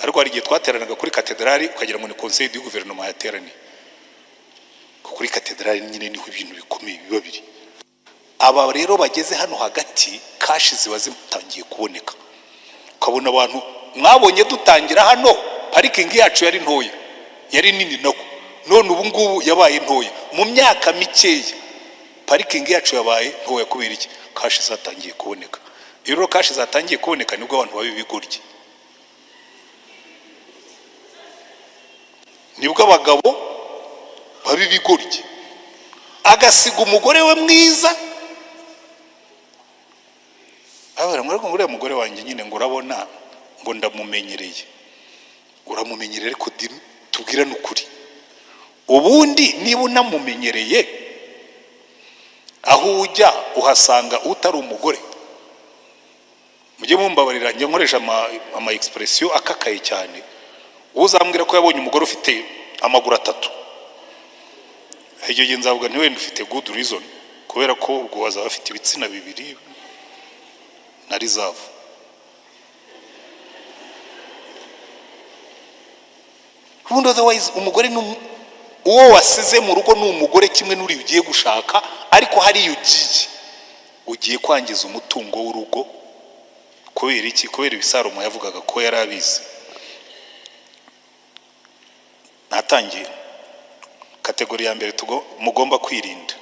Ariko hari igihe twateranaga kuri katedrali ukagira ngo ni conseil du gouvernement yateraniye. Kuri katedrali nyine niho ibintu bikomeye biba biri. Aba rero bageze hano hagati, kashi ziba zitangiye kuboneka. Ukabona abantu mwabonye dutangira hano, parking yacu yari ntoya, yari nini nako, none ubu ngubu yabaye ntoya. Mu myaka mikeya parking yacu yabaye ntoya kubera iki? Kashi zatangiye kuboneka. Rero kashi zatangiye kuboneka nibwo abantu babibigorye, nibwo abagabo babibigorye. Agasiga umugore we mwiza, ngo uriya mugore wanjye nyine ngo urabona ngo ndamumenyereye. Uramumenyereye ariko tubwira n'ukuri. Ubundi niba unamumenyereye, aho ujya uhasanga utari umugore. Mujye mumbabarira njye nkoresha ama expression akakaye cyane. Uzambwira ko yabonye umugore ufite amaguru atatu, Icyo nzavuga nti wenda ufite good reason, kubera ko ubwo wazaba afite ibitsina bibiri na reserve. Otherwise umugore uwo wasize mu rugo ni umugore kimwe n'uri ugiye gushaka, ariko hari ugiye kwangiza umutungo w'urugo. Kubera iki? Kubera ibisalomo yavugaga ko yari abizi. natangiye kategori ya mbere mugomba kwirinda.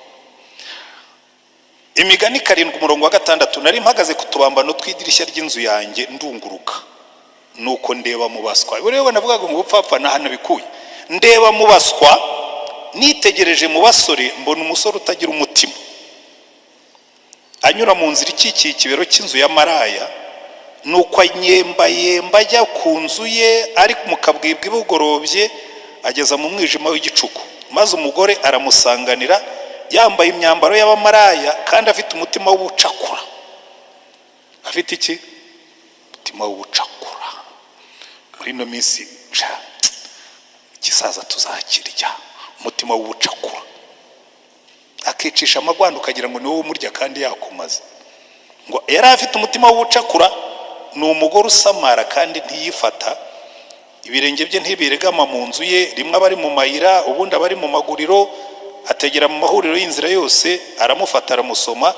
Imigani 7 umurongo wa 6, nari mpagaze ku tubambano tw'idirishya ry'inzu yanjye ndunguruka, nuko ndeba mu baswa. Rero navugaga ngo upfapfa nahana bikuye, ndeba mu baswa nitegereje mu basore, mbona umusore utagira umutima anyura mu nzira ikikiye ikibero cy'inzu ya maraya, nuko anyembayemba ajya ku nzu ye, ari mu kabwibwi bugorobye ageza mu mwijima w'igicuku. Maze umugore aramusanganira yambaye imyambaro y'abamaraya kandi afite umutima w'ubucakura. Afite iki? Umutima w'ubucakura. Muri no minsi igisaza tuzakirya, umutima w'ubucakura. Akicisha amagwanda ukagira ngo ni wowe umurya kandi yakumaze. Ngo yari afite umutima w'ubucakura, ni umugore usamara kandi ntiyifata, ibirenge bye ntibiregama mu nzu ye, rimwe abari mu mayira ubundi abari mu maguriro, ategera mu mahuriro y'inzira yose, aramufata aramusoma,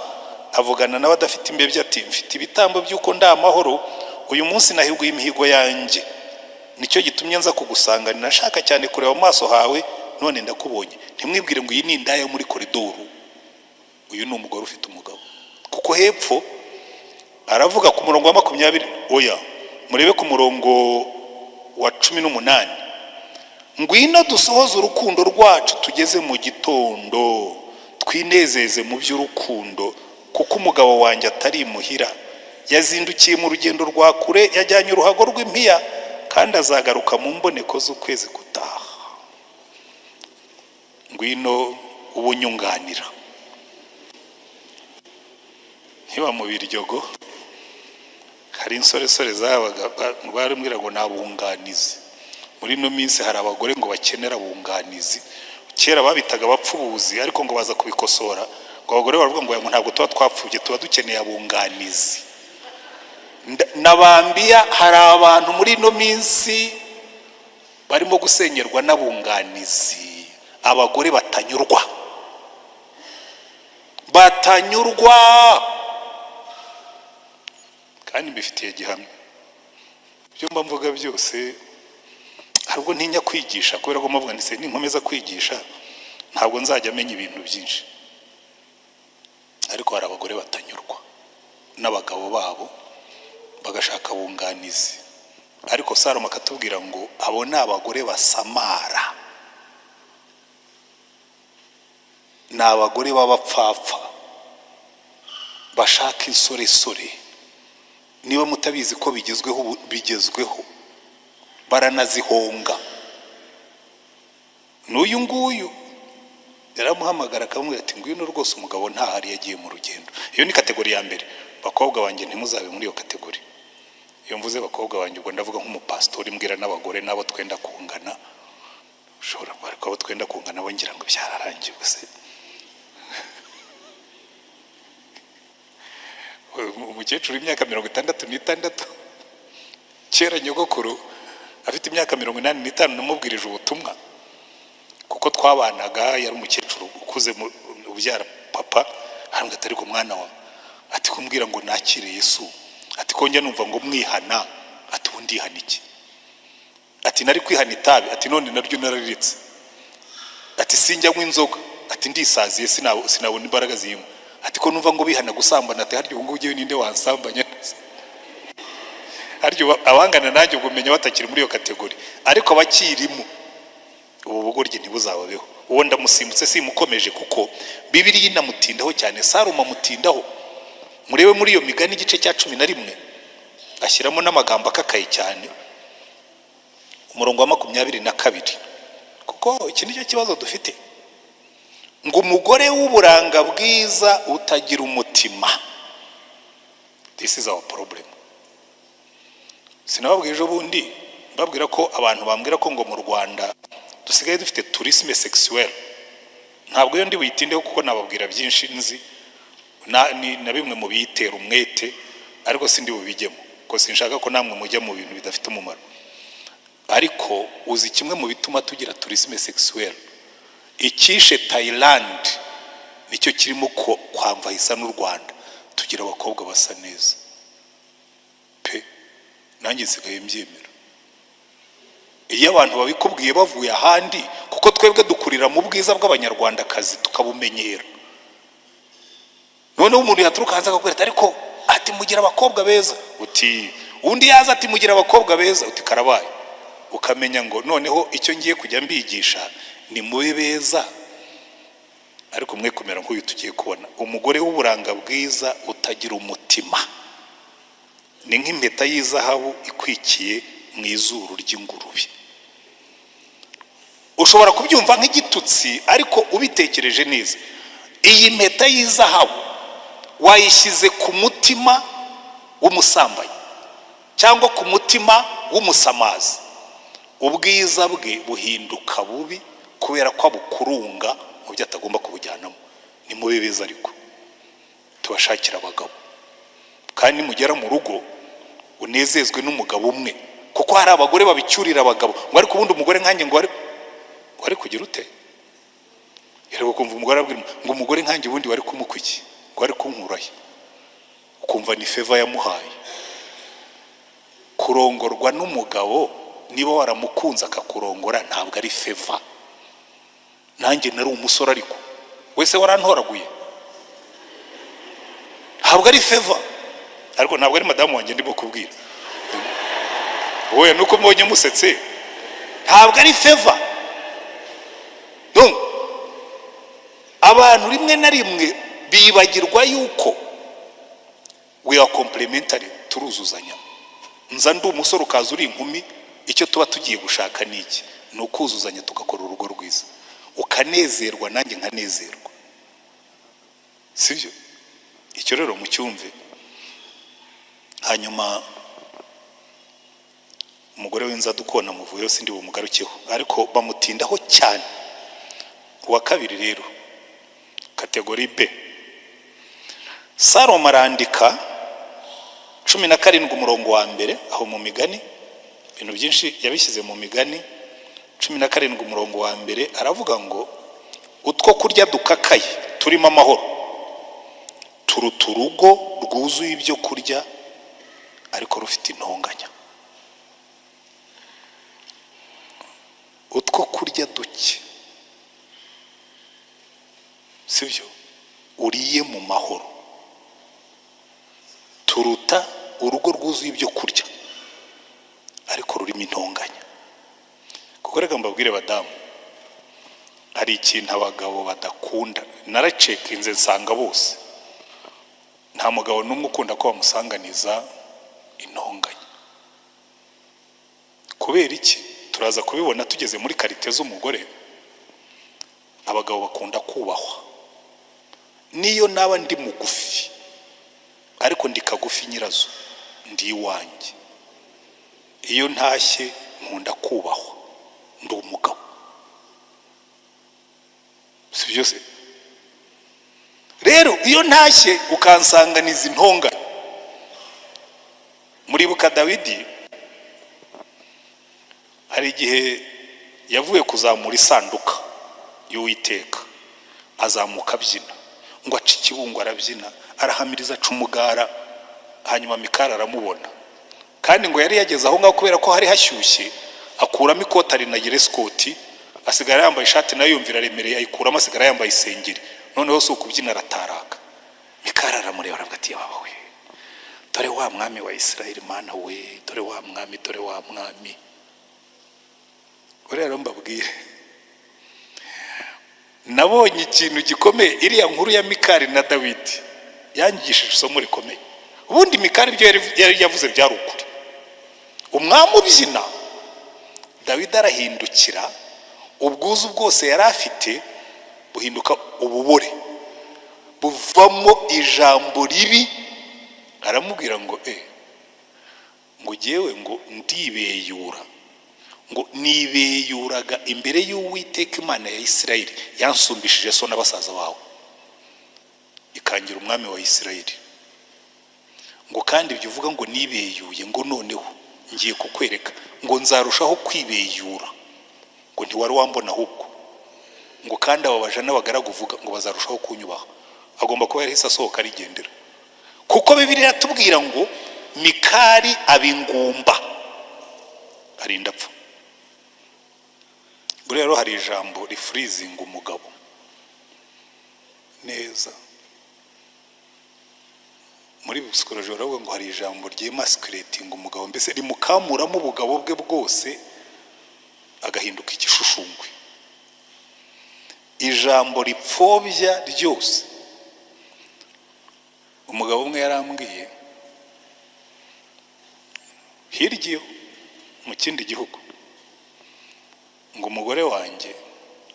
avugana n'abadafite imbebye ati mfite ibitambo by'uko ndamahoro, uyu munsi nahiguye imihigo yanjye, nicyo gitumye nza kugusangana, nashaka cyane kureba mu maso hawe, none ndakubonye. Ntimwibwire ngo iyi ni indaya muri koridoru, uyu ni umugore ufite umugabo. Kuko hepfo aravuga ku murongo wa 20, oya murebe ku murongo wa 18, ngwino dusohoze urukundo rwacu tugeze mu gitondo, twinezeze mu by'urukundo, kuko umugabo wanjye atari imuhira, yazindukiye mu rugendo rwa kure, yajyanye uruhago rw'impiya, kandi azagaruka mu mboneko z'ukwezi gutaha. Ngwino ubunyunganira. Niba mu biryogo hari insoresore zabaga barambwira ngo nabunganizi. Muri no minsi hari abagore ngo bakenera bunganizi, kera babitaga abapfubuzi, ariko ngo baza kubikosora ngo abagore baravuga ngo ntabwo tuba twapfubye, tuba dukeneye abunganizi. Nabambiya hari abantu muri no minsi barimo gusenyerwa n'abunganizi, abagore batanyurwa kandi mbifitiye gihamya. Ibyo mba mvuga byose harubwo ntinya kwigisha, kubera ko mvuga nise ninkomeza kwigisha ntabwo nzajya amenya ibintu byinshi. Ariko hari abagore batanyurwa n'abagabo babo bagashaka bunganizi, ariko Salomo akatubwira ngo abo ni abagore basamara, ni abagore b'abapfapfa bashaka insoresore. Niba mutabizi ko bigezweho baranazihonga. N'uyu nguyu yaramuhamagara akamubwira ati ngwino rwose umugabo ntahari, yagiye mu rugendo. Iyo ni kategori ya mbere. Bakobwa banjye ntimuzabe muri iyo kategori. Iyo mvuze bakobwa banjye ubwo ndavuga nk'umupastori, mbwira n'abagore nabo twenda kungana, ushobora bariko abo twenda kungana bo ngira ngo byararangiye gusa. Umukecuru imyaka 66, kera nyogokuru afite imyaka 85 namubwirije ubutumwa, kuko twabanaga, yari umukecuru ukuze ubyara papa. Arambwira ati ariko mwana wa, ati kumbwira ngo nakire Yesu, ati ko njya numva ngo mwihana, ati undi ihana iki? Ati nari kwihana itabi, ati none naryo narariretse, ati sinjya nk'inzoga, ati ndisaziye sinabona imbaraga zimwe, ati ko numva ngo bihana gusambana, ati haryo ngo ugiye ninde wansambanya? Haryo abangana nanjye ubumenya batakiri muri iyo kategori, ariko abakirimo ubu bugorye ntibuzababeho. Uwo ndamusimbutse simukomeje, kuko Bibiliya inamutindaho cyane. Salomo amutindaho, murebe muri iyo migani igice cya 11 ashyiramo n'amagambo akakaye cyane, umurongo wa 22, kuko iki nicyo kibazo dufite, ngo umugore w'uburanga bwiza utagira umutima. This is our problem. Sinababwije ubundi babwira ko abantu bambwira ko ngo mu Rwanda dusigaye dufite tourisme sexuel. Ntabwo yo ndi buyitindeho kuko nababwira byinshi nzi na bimwe mu biyitera umwete, ariko sindi bubijyemo ko sinshaka ko namwe mujya mu bintu bidafite umumaro. Ariko uzi kimwe mu bituma tugira tourisme sexuel, ikishe Thailand nicyo kirimo kwamva isa n'u Rwanda, tugira abakobwa basa neza pe, nanjye nsigaye mbyemera. iyo abantu babikubwiye bavuye ahandi, kuko twebwe dukurira mu bwiza bw'abanyarwandakazi tukabumenyera. Noneho umuntu yaturuka hanze akakubwira ariko ati mugira abakobwa beza, uti undi yaza ati mugira abakobwa beza, uti karabaye. Ukamenya ngo noneho icyo ngiye kujya mbigisha ni mube beza, ariko mwe kumera nk'uyu tugiye kubona. Umugore w'uburanga bwiza utagira umutima ni nk'impeta y'izahabu ikwikiye mu izuru ry'ingurube. Ushobora kubyumva nk'igitutsi, ariko ubitekereje neza, iyi mpeta y'izahabu wayishyize ku mutima w'umusambanyi cyangwa ku mutima w'umusamazi, ubwiza bwe buhinduka bubi kubera ko abukurunga mu byo atagomba kubujyanamo. Ni mube beza ariko tubashakira abagabo, kandi mugera mu rugo unezezwe n'umugabo umwe, kuko hari abagore babicyurira abagabo ngo ariko ubundi umugore nkanjye ngo wari kugira ute. Rero kumva umugore abwira ngo umugore nkanjye ubundi wari kumukwiki, ngo wari kunkuraye, ukumva ni favor yamuhaye. Kurongorwa n'umugabo niba waramukunze akakurongora ntabwo ari favor. Nanjye nari umusore ariko wese warantoraguye, ntabwo ari favor. Ariko ntabwo ari madamu wanjye ndimo kubwira, wowe nuko mbonye musetse, ntabwo ari favor. Abantu rimwe na rimwe bibagirwa yuko we are complementary, turuzuzanya. Nza ndi umusore ukaza uri inkumi, icyo tuba tugiye gushaka niki? Ni ukuzuzanya tugakora urugo rwiza, ukanezerwa nanjye nkanezerwa, sibyo? Icyo rero mucyumve. Hanyuma umugore w'inza dukona muvuyeho sindi bumugarukeho, ariko bamutindaho cyane. Uwa kabiri rero kategori B, Salomo arandika 17 umurongo wa mbere, aho mu migani, ibintu byinshi yabishyize mu migani. 17 umurongo wa mbere aravuga ngo utwo kurya dukakaye turimo amahoro turuta urugo rwuzuye ibyo kurya ariko rufite intonganya. Utwo kurya duke, sibyo, uriye mu mahoro turuta urugo rwuzuye ibyo kurya ariko rurimo intonganya. Kuko reka mbabwire badamu, hari ikintu abagabo badakunda. Naracekinze nsanga bose nta mugabo n'umwe ukunda ko bamusanganiza intonganya. Kubera iki? Turaza kubibona tugeze muri karite z'umugore. Abagabo bakunda kubahwa. Niyo naba ndi mugufi ariko ndi kagufi nyirazo, ndi iwanjye. Iyo ntashye nkunda kubahwa, ndi umugabo, si byose? Rero iyo ntashye ukansanganiza intonganya. Muribuka Dawidi hari igihe yavuye kuzamura isanduka y'Uwiteka, azamuka abyina, ngo aca ikibungo arabyina, arahamiriza aca umugara. Hanyuma Mikali aramubona, kandi ngo yari yageze aho ngaho kubera ko hari hashyushye, akuramo ikoti rinagira skoti, asigara yambaye ishati nayo yumvira remereye, ayikuramo asigara yambaye isengeri. Noneho so kubyina arataraka. Mikali aramureba aravuga ati baba we, dore wa mwami wa Isirayeli mana we, dore wa mwami, dore wa mwami. Rero mbabwire, nabonye ikintu gikomeye. Iriya nkuru ya Mikali na Dawidi yangishije isomo rikomeye. Ubundi Mikali ibyo yari yavuze byari ukuri. Umwami ubyina, Dawidi arahindukira, ubwuzu bwose yari afite buhinduka ububore, buvamo ijambo ribi. Aramubwira ngo ngo jewe ngo ndibeyura, ngo nibeyuraga imbere y'Uwiteka Imana ya Isirayeli, yansumbishije so n'abasaza bawe, ikangira umwami wa Isirayeli. Ngo kandi ibyo uvuga ngo nibeyuye, ngo noneho ngiye kukwereka ngo nzarushaho kwibeyura, ngo ntiwari wambona ahubwo, ngo kandi ababaja n'abagaragu uvuga ngo bazarushaho kunyubaha. Agomba kuba yarahise asohoka arigendera, kuko Bibiliya iratubwira ngo Mikali abingumba arinda apfa. rero hari ijambo rifreezing umugabo neza muri psychology baravuga ngo hari ijambo ryemasculating umugabo, mbese rimukamuramo ubugabo bwe bwose agahinduka igishushushungwe. Ijambo ripfobya ryose. Umugabo umwe yarambwiye hirya mu kindi gihugu ngo umugore wanjye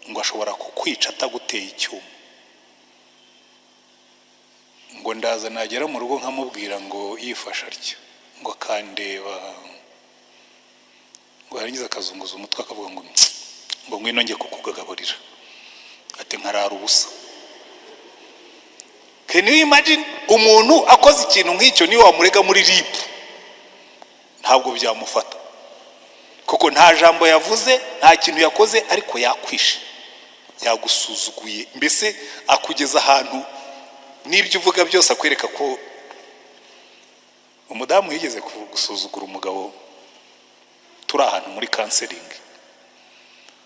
ngo ashobora kukwica ataguteye icyuma, ngo ndaza nagera mu rugo nkamubwira ngo yifasha atya ngo akandeba ngo yarangiza akazunguza umutwe akavuga ngo ngwino ngiye kukugagaburira ati nkarara ubusa. Can you imagine umuntu akoze ikintu nk'icyo niyo wamurega muri RIB ntabwo byamufata kuko nta jambo yavuze nta kintu yakoze ariko yakwishe yagusuzuguye, mbese akugeza ahantu n'ibyo uvuga byose akwereka ko umudamu yigeze gusuzugura umugabo. Turi ahantu muri counseling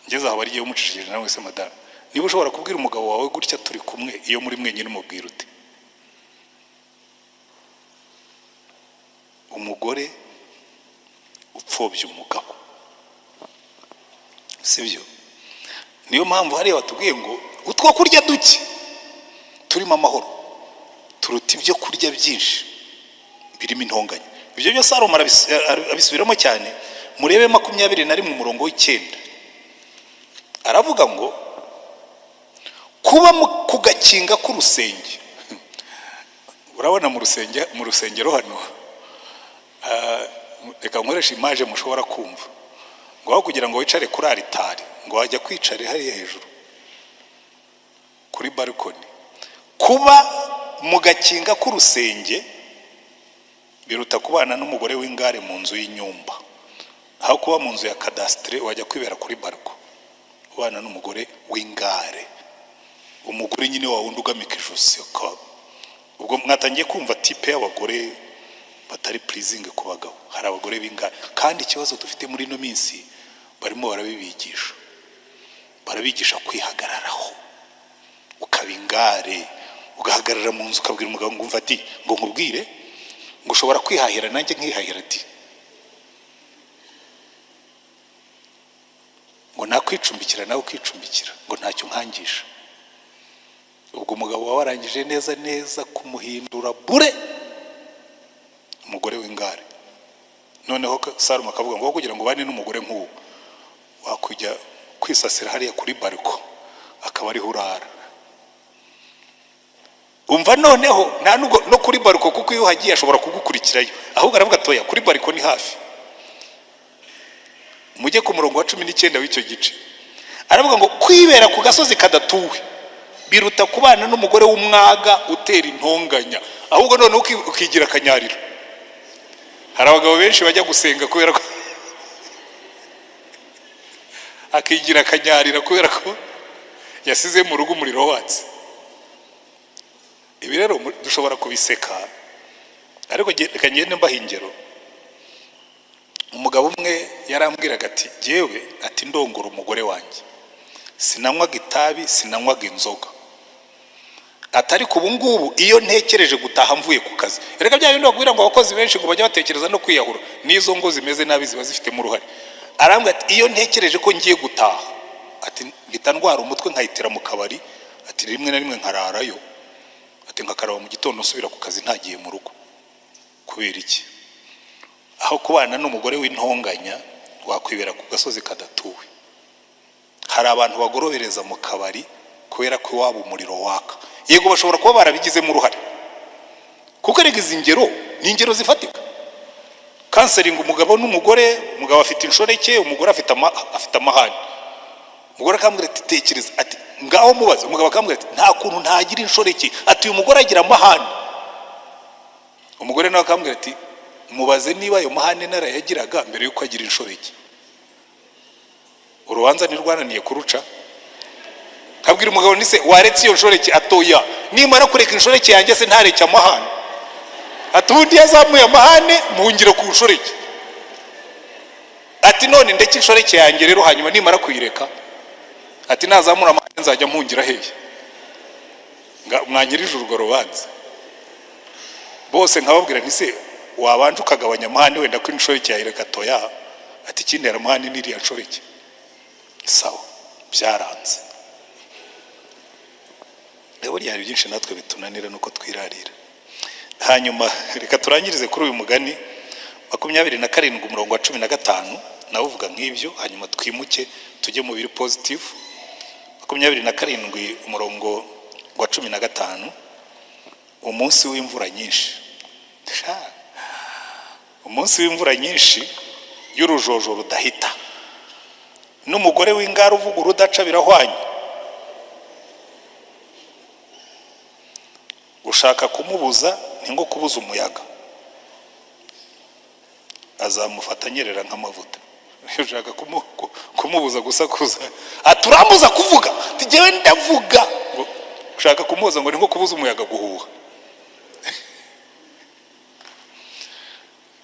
ngeze aho bariye umucishije nawe se madame, niba ushobora kubwira umugabo wawe gutya turi kumwe iyo muri mwenyine umubwira ute? Umugore upfobya umugabo, sibyo? Niyo mpamvu hariya batubwiye ngo utwo kurya duke turimo amahoro turuta ibyo kurya byinshi birimo intonganya. Ibyo byose Salomo abisubiramo cyane. Murebe 21 umurongo w'9 aravuga ngo kuba ku gakinga k'urusenge. Urabona mu rusengero hano reka nkoresha image mushobora kumva ngo aho kugira ngo wicare kuri alitari ngo wajya kwicare hariya hejuru kuri balcony. Kuba mu gakinga k'urusenge biruta kubana n'umugore w'ingare mu nzu y'inyumba, aho kuba mu nzu ya cadastre wajya kwibera kuri balcony ubana n'umugore w'ingare. Umugore nyine wa wundi ugamika ijosi. Ubwo mwatangiye kumva type y'abagore batari pleasing ku bagabo. Hari abagore b'ingare kandi ikibazo dufite muri no minsi barimo barabigisha kwihagararaho, ukabingare ugahagarara mu nzu ukabwira umugabo ngo umva ati ngo nkubwire ngo ushobora kwihahira nanjye nkihahira ati ngo nakwicumbikira nawe ukicumbikira ngo ntacyo nkangisha. Ubwo umugabo wawe arangije neza kumuhindura bure umugore w'ingare. Noneho Salomo akavuga ngo kugira ngo bane n'umugore nk'uwo wakujya kwisasira hariya kuri balcony akaba ari hurara. Umva noneho nta no kuri balcony kuko iyo hagiye ashobora kugukurikirayo, ahubwo aravuga toya kuri balcony hafi. Mujye ku murongo wa 19 w'icyo gice aravuga ngo kwibera ku gasozi kadatuwe biruta kubana n'umugore w'umwaga utera intonganya, ahubwo none ukigira kanyarira. Hari abagabo benshi bajya gusenga kubera ko akigira kanyarira kubera ko yasize mu rugo umuriro watse. Ibi rero dushobora kubiseka ariko reka ngende mbaha ingero. Umugabo umwe yarambwiraga ati jewe ati ndongora umugore wanjye sinanywaga itabi sinanywaga inzoga, atari ku bungubu iyo ntekereje gutaha mvuye ku kazi. Erega bya bindi bagwira ngo abakozi benshi ngo bajya batekereza no kwiyahura nizo ngo zimeze nabi ziba zifitemo uruhare. Arambwira ati iyo ntekereje ko ngiye gutaha ati mpita ndwara umutwe nkayitira mu kabari ati rimwe na rimwe nkararayo ati nkakaraba mu gitondo nsubira ku kazi ntagiye mu rugo. Kubera iki? Aho kubana n'umugore w'intonganya wakwibera ku gasozi kadatuwe. Hari abantu bagorobereza mu kabari kubera ko waba umuriro waka. Yego bashobora kuba barabigizemo uruhare kuko erega izi ngero ni ingero zifatika. Counseling umugabo n'umugore, umugabo afite inshoreke, umugore afite amahane. Umugore akambwira ati tekereza ati ngaho mubaze. Umugabo akambwira ati nta kuntu ntagira inshoreke ati uyu mugore agira amahane. Umugore nawe akambwira ati mubaze niba ayo mahane narayagiraga mbere yuko agira inshoreke. Urubanza ni rwananiye kuruca. Kabwira umugabo nise waretse iyo nshoreke atoya nimara kureka inshoreke yanjye se ntareke amahane. Atundi yazamuye amahane muhungire ku nshoreke. Ati none ndeke inshoreke yanjye rero hanyuma nimara kuyireka ati nazamura amahane nzajya mpungira hehe mwanyirije urwo rubanza bose nkababwira nti se wabanje ukagabanya amahane wenda ko inshoreke yawe gatoya ati kindera amahane n'iriya nshoreke sawa byaranze. Rero hari byinshi natwe bitunanira nuko twirarira. Hanyuma reka turangirize kuri uyu mugani 27 umurongo wa 15 nawe uvuga nk'ibyo, hanyuma twimuke tujye mu biri positive. 27 umurongo wa 15 umunsi w'imvura nyinshi. Umunsi w'imvura nyinshi y'urujojo rudahita n'umugore w'ingara uvuga urudaca birahwanye. Ushaka kumubuza ni ngo kubuza umuyaga, azamufata nyerera nk'amavuta. Ushaka kumubuza gusakuza aturambuza kuvuga tigewe ndavuga. Ushaka kumubuza ngo ni ngo kubuza umuyaga guhuha.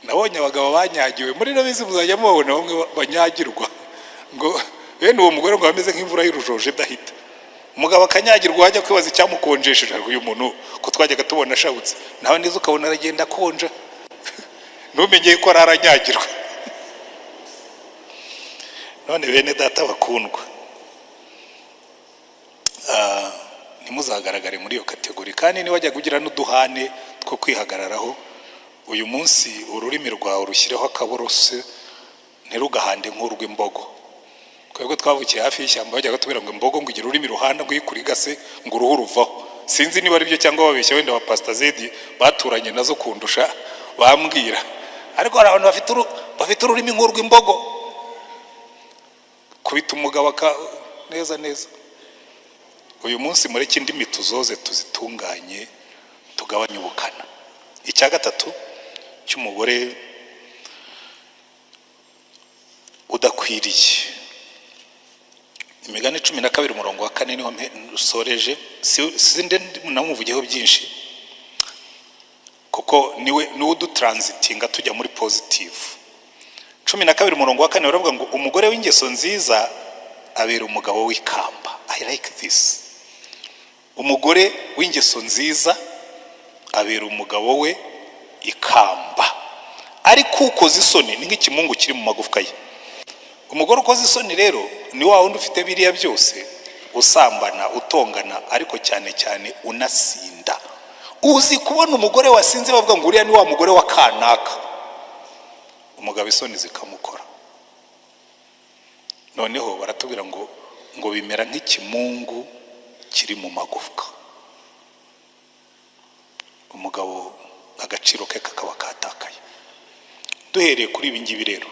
Nabonye abagabo banyagiwe muri nabizi muzajya mubona bamwe banyagirwa ngo bene uwo mugore ngo ameze nk'imvura y'urujoje idahita. Umugabo akanyagirwa wajya kwibaza icyamukonjesheje uyu muntu ko twajyaga tubona ashabutse, nawe neza ukabona aragenda konja ntumenye ko aranyagirwa. None bene data bakundwa, ntimuzagaragare muri iyo kategori, kandi niwajya kugira n'uduhane two kwihagararaho uyu munsi ururimi rwawe rushyireho akaborose ntirugahande nk'urw'imbogo. Kwego twavukiye hafi y'ishyamba bajyaga tubwira ngo imbogo ngo igira ururimi ruhanda ngo yikurigase ngo uruhu ruvaho. Sinzi niba ari byo cyangwa babeshya wenda wa Pastor Zedi baturanye nazo kundusha bambwira, ariko hari abantu bafite ururimi nk'urw'imbogo. Kubita umugabo neza neza. Uyu munsi mureke indimi tuzoze tuzitunganye tugabanye ubukana. Icya gatatu cy'umugore udakwiriye, Imigani 12 umurongo wa 4 niho soreje. Sinde namuvugiyeho byinshi kuko niwe udutransitinga tujya muri positive. 12 umurongo wa 4 baravuga ngo umugore w'ingeso nziza abera umugabo w'ikamba. I like this. Umugore w'ingeso nziza abera umugabo we ikamba, ariko ukoze isoni ni nk'ikimungu kiri mu magufwa ye. Umugore ukoze isoni rero ni wa wundi ufite biriya byose, usambana, utongana, ariko cyane cyane unasinda. Uzi kubona umugore wasinze bavuga ngo uriya ni wa mugore wa kanaka, umugabo isoni zikamukora. Noneho baratubwira ngo bimera nk'ikimungu kiri mu magufwa. Umugabo agaciro ke kakaba katakaye. Duhereye kuri ibi ngibi rero,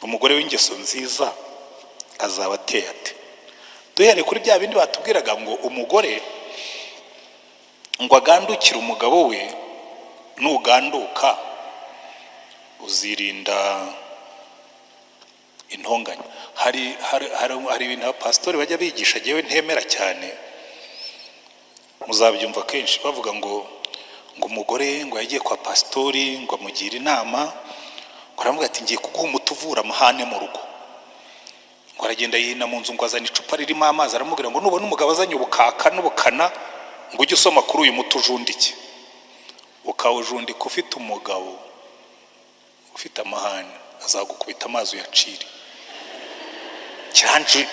umugore w'ingeso nziza azaba ateye ate? Duhereye kuri bya bindi batubwiraga ngo umugore ngo agandukire umugabo we, nuganduka uzirinda intonganya. Hari ibintu abapasitori bajya bigisha jewe ntemera cyane, muzabyumva kenshi bavuga ngo umugore ngo yagiye kwa pasitori ngo amugira inama, aravuga ati ngiye kuguha umuti uvura amahane mu rugo. Ngo aragenda yina mu nzu ngo azana icupa ririmo amazi, aramubwira ngo nubona umugabo azanye ubukaka n'ubukana ngo ujye usoma kuri uyu muti ujundike. Ukawujundika ufite umugabo ufite amahane, azagukubita amazi uyacire.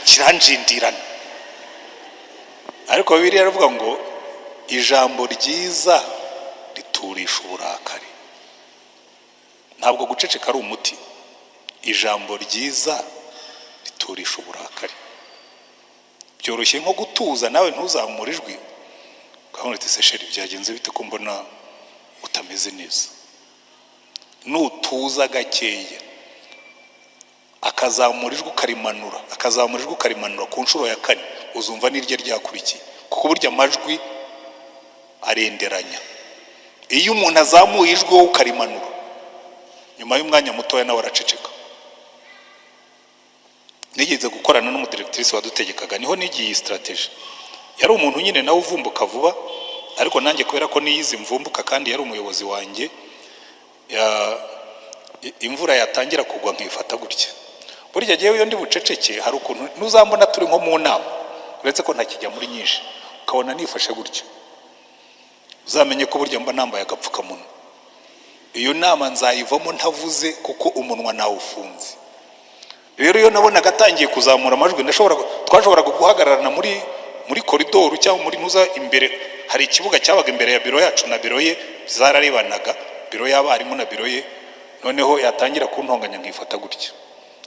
Kiranjindirana. Ariko Bibiliya iravuga ngo ijambo ryiza riturisha uburakari. Ntabwo guceceka ari umuti. Ijambo ryiza riturisha uburakari. Byoroshye nko gutuza, nawe ntuzamure ijwi ukabona ati sesheri byagenze bite ko mbona utameze neza. Nutuza gakeya akazamura ijwi ukarimanura ku nshuro ya 4, uzumva n'irye ryakurikiye, kuko burya amajwi arenderanya. Iyo umuntu azamuye ijwi wowe ukarimanura, nyuma y'umwanya mutoya nawe araceceka. Nigeze gukorana n'umudirectrice wadutegekaga, niho nigiye iyi strategy. Yari umuntu nyine nawe uvumbuka vuba, ariko nanjye kubera ko niyizi mvumbuka kandi yari umuyobozi wanjye, imvura yatangira kugwa nkifata gutya. burya gihe iyo ndi buceceke hari ukuntu nuzambona turi nko mu nama uretse ko ntakijya muri nyinshi ukabona nifashe gutyo uzamenye ko burya mba nambaye agapfukamunwa iyo nama nzayivamo ntavuze kuko umunwa nawe ufunze rero iyo nabona gatangiye kuzamura amajwi twashoboraga guhagararana muri koridoru cyangwa muri nuza imbere hari ikibuga cyabaga imbere ya biro yacu na biro ye zararebanaga biro y'abarimu na biro ye noneho yatangira kuntonganya nkifata gutya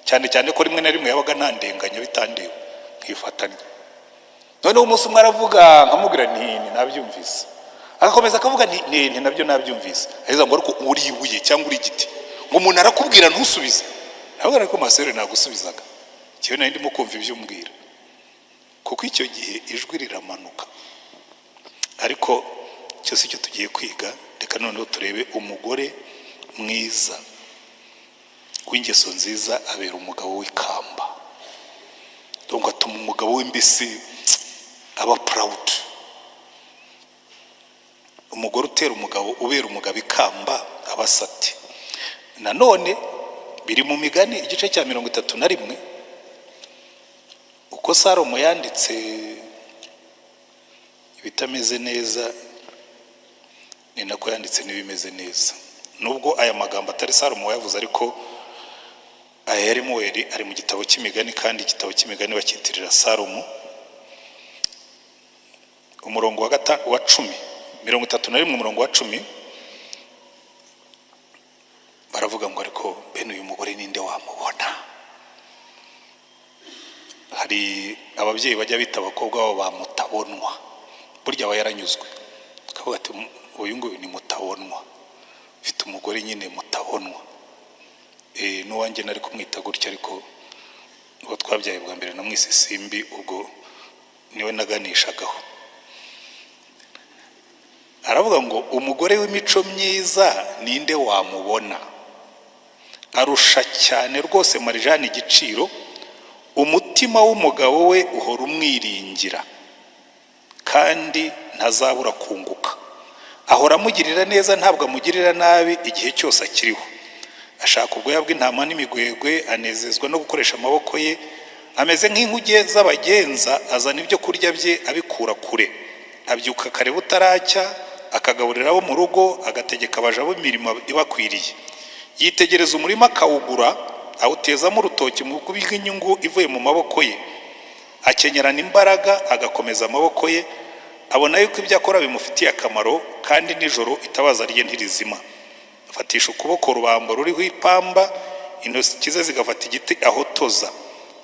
cyane cyane ko rimwe na rimwe yabaga nandenganya bitandewe nkifatanya noneho umunsi umwe aravuga nkamubwira nti nabyumvise agakomeza akavuga nti nabyo nabyumvise aheza ngo ariko uri ibuye cyangwa uri igiti ngo umuntu arakubwira ntusubize ntabwo ariko masere nagusubizaga cyewe nari ndimo kumva ibyo umbwira kuko icyo gihe ijwi riramanuka ariko cyose icyo tugiye kwiga reka noneho turebe umugore mwiza w'ingeso nziza abera umugabo w'ikamba donc atuma umugabo w'imbisi aba proud umugore utera umugabo ubera umugabo ikamba abasate nanone biri mu migani igice cya 31 uko Salomo yanditse ibitameze neza ni nako yanditse n'ibimeze neza nubwo aya magambo atari Salomo yavuze ariko aya yari muweri ari mu gitabo cy'imigani kandi igitabo cy'imigani bakitirira Salomo umurongo wa 10 31 umurongo wa 10 baravuga ngo ariko bene uyu mugore ninde wamubona hari ababyeyi bajya bita abakobwa babo bamutabonwa burya aba yaranyuzwe akavuga ati uyu nguyu ni mutabonwa ufite umugore nyine mutabonwa n'uwanjye nari kumwita gutya ariko uwo twabyaye bwa mbere namwise Simbi ubwo niwe naganishagaho aravuga ngo umugore w'imico myiza ninde wamubona arusha cyane rwose marijani igiciro umutima w'umugabo we uhora umwiringira kandi ntazabura kunguka ahora amugirira neza ntabwo amugirira nabi igihe cyose akiriho ashaka ubwoya bw'intama n'imigwegwe anezezwa no gukoresha amaboko ye ameze nk'inkuge z'abagenza azana ibyo kurya bye abikura kure abyuka kare butaracya akagaburira abo mu rugo agategeka abaja b'imirimo ibakwiriye yitegereza umurima akawugura awutezamo urutoki mu bw'inyungu ivuye mu maboko ye akenyerana imbaraga agakomeza amaboko ye abona yuko ibyo akora bimufitiye akamaro kandi nijoro itabaza rye ntirizima afatisha ukuboko rubambo ruriho ipamba intoki ze zigafata igiti ahotoza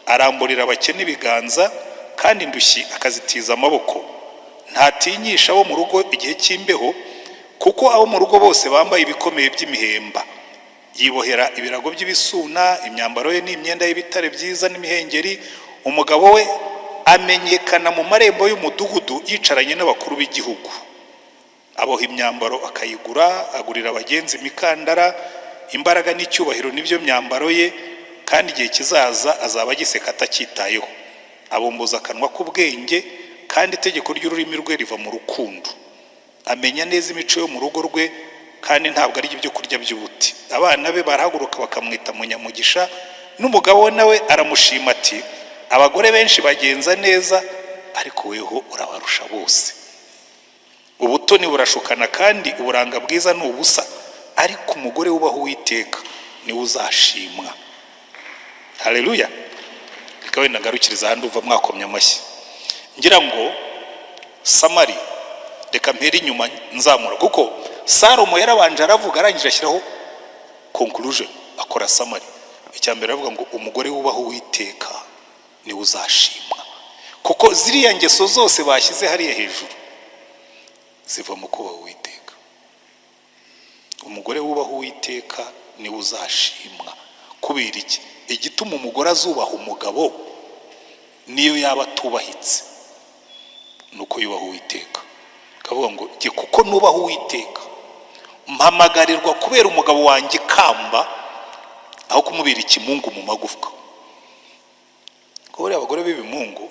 aramburira abakene ibiganza kandi indushyi akazitiza amaboko ntatinyisha abo mu rugo igihe cy'imbeho kuko abo mu rugo bose bambaye ibikomeye by'imihemba yibohera ibirago by'ibisuna imyambaro ye n'imyenda y'ibitare byiza n'imihengeri umugabo we amenyekana mu marembo y'umudugudu yicaranye n'abakuru b'igihugu aboha imyambaro akayigura agurira abagenzi imikandara imbaraga n'icyubahiro n'ibyo myambaro ye kandi igihe kizaza azaba agiseka atacyitayeho abumbuza akanwa k'ubwenge kandi itegeko ry'ururimi rwe riva mu rukundo amenya neza imico yo mu rugo rwe kandi ntabwo ari ibyo kurya by'ubuti abana be barahaguruka bakamwita munyamugisha n'umugabo we nawe aramushima ati abagore benshi bagenza neza ariko weho urabarusha bose ubutoni burashukana kandi uburanga bwiza ni ubusa ariko umugore wubaho Uwiteka niwe uzashimwa haleluya reka wenda ngarukiriza handi uva mwakomye amashyi ngira ngo Samari reka mpere inyuma nzamura kuko Salomo yarabanje aravuga arangije ashyiraho conclusion akora Samari icyambere aravuga ngo umugore wubaho Uwiteka ni uzashimwa kuko ziriya ngeso zose bashyize hariya hejuru ziva mu kubaho Uwiteka umugore wubaho Uwiteka ni uzashimwa kubera iki igituma umugore azubaha umugabo niyo yaba atubahitse nuko yubaho Uwiteka kavuga ngo nge kuko nubaho Uwiteka mpamagarirwa kubera umugabo wanjye kamba aho kumubera ikimungu mu magufwa kubera abagore b'ibimungu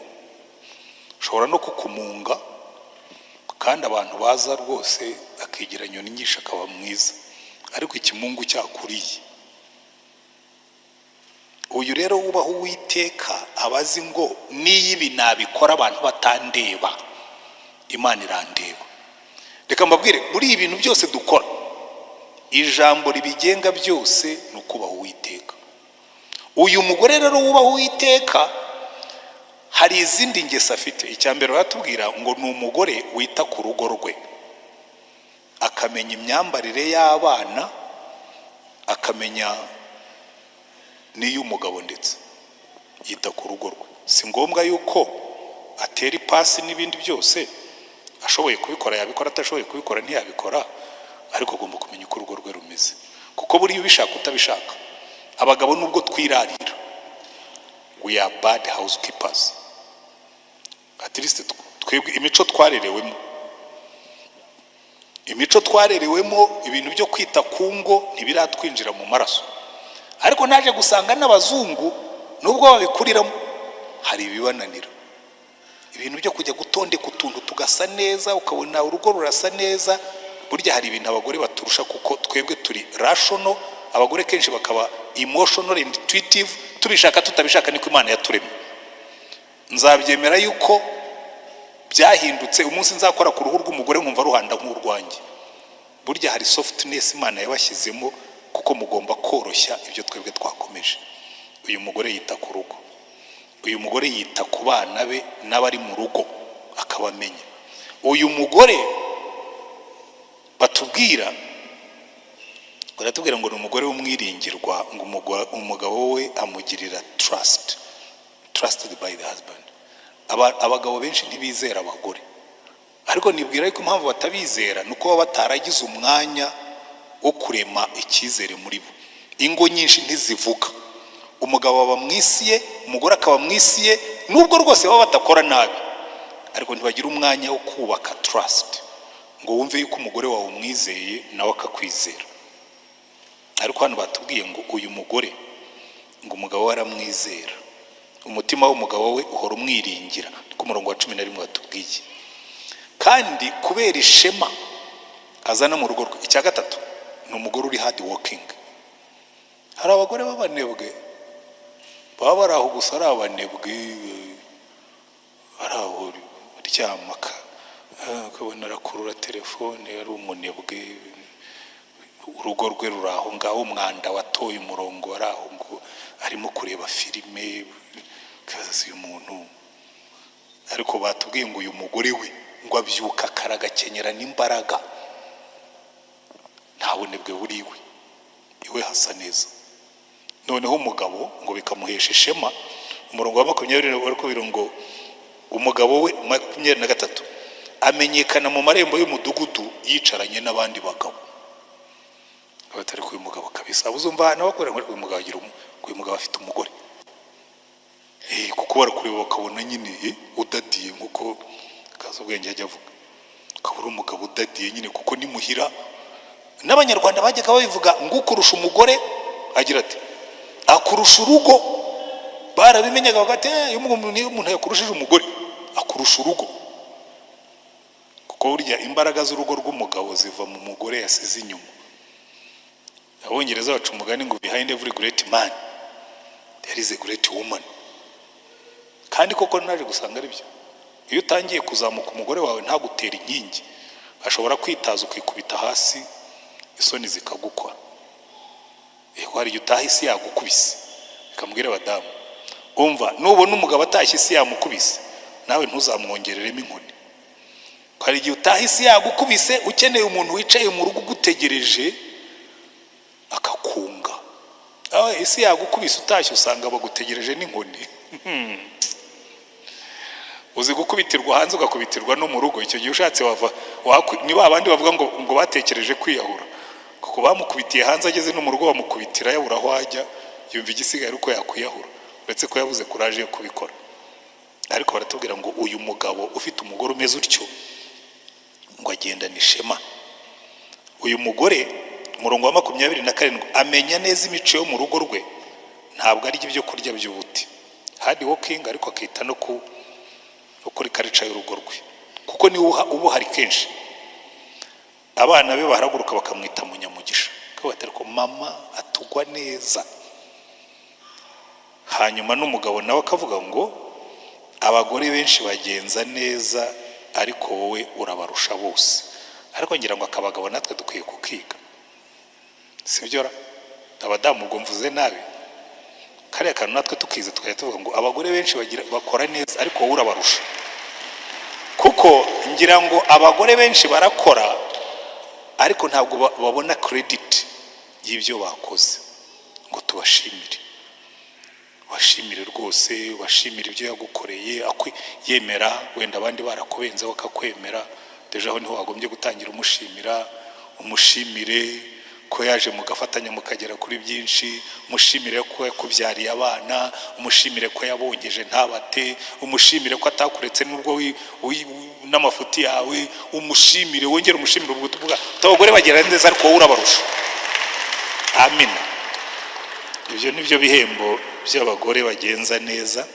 ushobora no kukumunga kandi abantu baza rwose akigira nyoni nyinshi akaba mwiza ariko ikimungu cyakuriye uyu rero wubaho Uwiteka abazi ngo niyibi nabikora abantu batandeba Imana irandeba. Reka mbabwire muri ibintu byose dukora ijambo ribigenga byose nukubaho Uwiteka. Uyu mugore rero wubaho Uwiteka hari izindi ngeso afite. Icyambere batubwira ngo ni umugore wita ku rugo rwe, akamenya imyambarire y'abana, akamenya n'iy'umugabo, ndetse yita ku rugo rwe. Si ngombwa yuko atera ipasi n'ibindi byose, ashoboye kubikora yabikora, atashoboye kubikora ntiyabikora, ariko agomba kumenya uko urugo rwe rumeze, kuko buriya ubishaka utabishaka. Abagabo nubwo twirarira, we are bad housekeepers. At least twebwe imico twarerewemo ibintu byo kwita ku ngo ntibiratwinjira mu maraso. Ariko naje gusanga n'abazungu nubwo babikuriramo hari ibibananira. Ibintu byo kujya gutondeka utuntu tugasa neza, ukabona urugo rurasa neza. Burya hari ibintu abagore baturusha, kuko twebwe turi rational, abagore kenshi bakaba emotional and intuitive. Tubishaka tutabishaka niko Imana yaturemye. Nzabyemera yuko byahindutse umunsi nzakora ku ruhu rw'umugore nkumva ruhanda nk'urwanjye. Burya hari softness Imana yabashyizemo, kuko mugomba koroshya ibyo twebwe twakomeje. Uyu mugore yita ku rugo, uyu mugore yita ku bana be n'abari mu rugo akabamenya. Uyu mugore baratubwira ngo ni umugore w'umwiringirwa, ngo umugabo we amugirira trusted by the husband. Abagabo benshi ntibizera abagore, ariko nibwira yuko impamvu batabizera nuko baba bataragize umwanya wo kurema icyizere muri bo. Ingo nyinshi ntizivuga, umugabo aba mwisiye, umugore akaba mwisiye, nubwo rwose baba badakora nabi, ariko ntibagira umwanya wo kubaka trust, ngo wumve yuko umugore wawe umwizeye nawe akakwizera. Ariko hano batubwiye ngo uyu mugore, ngo umugabo we aramwizera, umutima w'umugabo we uhora umwiringira, ku murongo wa 11 batubwiye. Kandi kubera ishema azana mu rugo rwe. Icya gatatu, ni umugore uri hard working. Hari abagore b'abanebwe baba bari aho gusa, ari abanebwe, ari aho ryamaka, ukabona arakurura telefone, ari umunebwe, urugo rwe ruri aho ngaho, umwanda watoye umurongo, ari aho ngo arimo kureba filime, kazi y'umuntu. Ariko batubwiye ngo uyu mugore we ngo abyuka karagakenyera n'imbaraga, nta bunebwe buriwe, iwe hasa neza. Noneho umugabo ngo bikamuhesha ishema. Umurongo wa 20 barikubira ngo umugabo we 23 amenyekana mu marembo y'umudugudu yicaranye n'abandi bagabo. Abatari ku mugabo kabisa, uzumva n'abakora ngo uyu mugabo agira uyu mugabo afite umugore. Kuko barakureba bakabona nyine udadiye, nkuko kaza ubwenge ajya avuga, kabura umugabo udadiye nyine, kuko ni muhira. N'abanyarwanda bajyaga babivuga ngo ukurusha umugore agira ati akurusha urugo. Barabimenyaga bagati iyo umuntu yakurushije umugore akurusha urugo, kuko burya imbaraga z'urugo rw'umugabo ziva mu mugore yasize inyuma. Abongereza baca umugani ngo behind every great man there is a great woman. Kandi koko naje gusanga ari byo. Iyo utangiye kuzamuka umugore wawe ntagutera inkingi, ashobora kwitaza ukikubita hasi, isoni zikagukora. Hari utahisi yagukubise, ikamubwira abadamu, umva nubona umugabo atashye isi yamukubise, nawe ntuzamwongereremo inkoni. Hari igihe utahisi yagukubise ukeneye umuntu wicaye mu rugo gutegereje akakunga. Isi yagukubise utashye usanga bagutegereje n'inkoni. Uzi gukubitirwa hanze ugakubitirwa no mu rugo, icyo gihe ushatse wava niba abandi bavuga ngo batekereje kwiyahura, kuko bamukubitiye hanze ageze no mu rugo bamukubitira yabura aho ajya, yumva igisigaye uko yakwiyahura, uretse ko yabuze kuraje yo kubikora. Ariko baratubwira ngo uyu mugabo ufite umugore umeze utyo ngo agendana ishema. Uyu mugore umurongo wa 27 amenya neza imico yo mu rugo rwe, ntabwo ari ibyo kurya by'ubuti, hard working, ariko akita no kuri karica y'urugo rwe, kuko ni ubu hari kenshi abana be baraguruka bakamwita munyamugisha, ko batari ko mama atugwa neza. hanyuma n'umugabo nawe akavuga ngo abagore benshi bagenza neza ariko wowe urabarusha bose. Ariko ngira ngo akabagabo natwe dukwiye kukiga, sibyo? Abadamu ubwo mvuze nabi, kariya kantu natwe tukize tukajya tuvuga ngo abagore benshi bakora neza ariko wowe urabarusha. Kuko ngira ngo abagore benshi barakora ariko ntabwo babona credit y'ibyo bakoze. Ngo tubashimire, bashimire rwose, bashimire ibyo yagukoreye, yemera. Wenda abandi barakubenze bakakwemera, deje aho niho wagombye gutangira umushimira. Umushimire ko yaje mugafatanya mukagera kuri byinshi, umushimire ko yakubyariye abana, umushimire ko yabongeje ntabate, umushimire ko atakuretse nubwo n'amafuti yawe, umushimire, wongera umushimire. Ubwo tuvuga abagore bagera neza ariko wowe urabarusha. Amina. Ibyo nibyo bihembo by'abagore bagenza neza.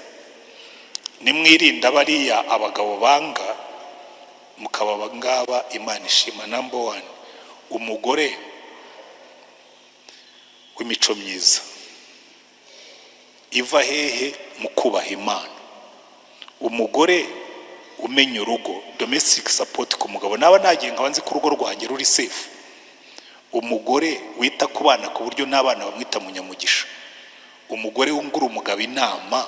Nimwirinda bariya abagabo banga, mukaba ngaba Imana ishima. Number 1, umugore w'imico myiza iva hehe? Mu kubaha Imana. Umugore umenya urugo, domestic support ku mugabo. Naba nagiye nkabanze ku rugo rwanjye ruri safe. Umugore wita ku bana ku buryo n'abana bamwita munyamugisha. Umugore wungura umugabo inama,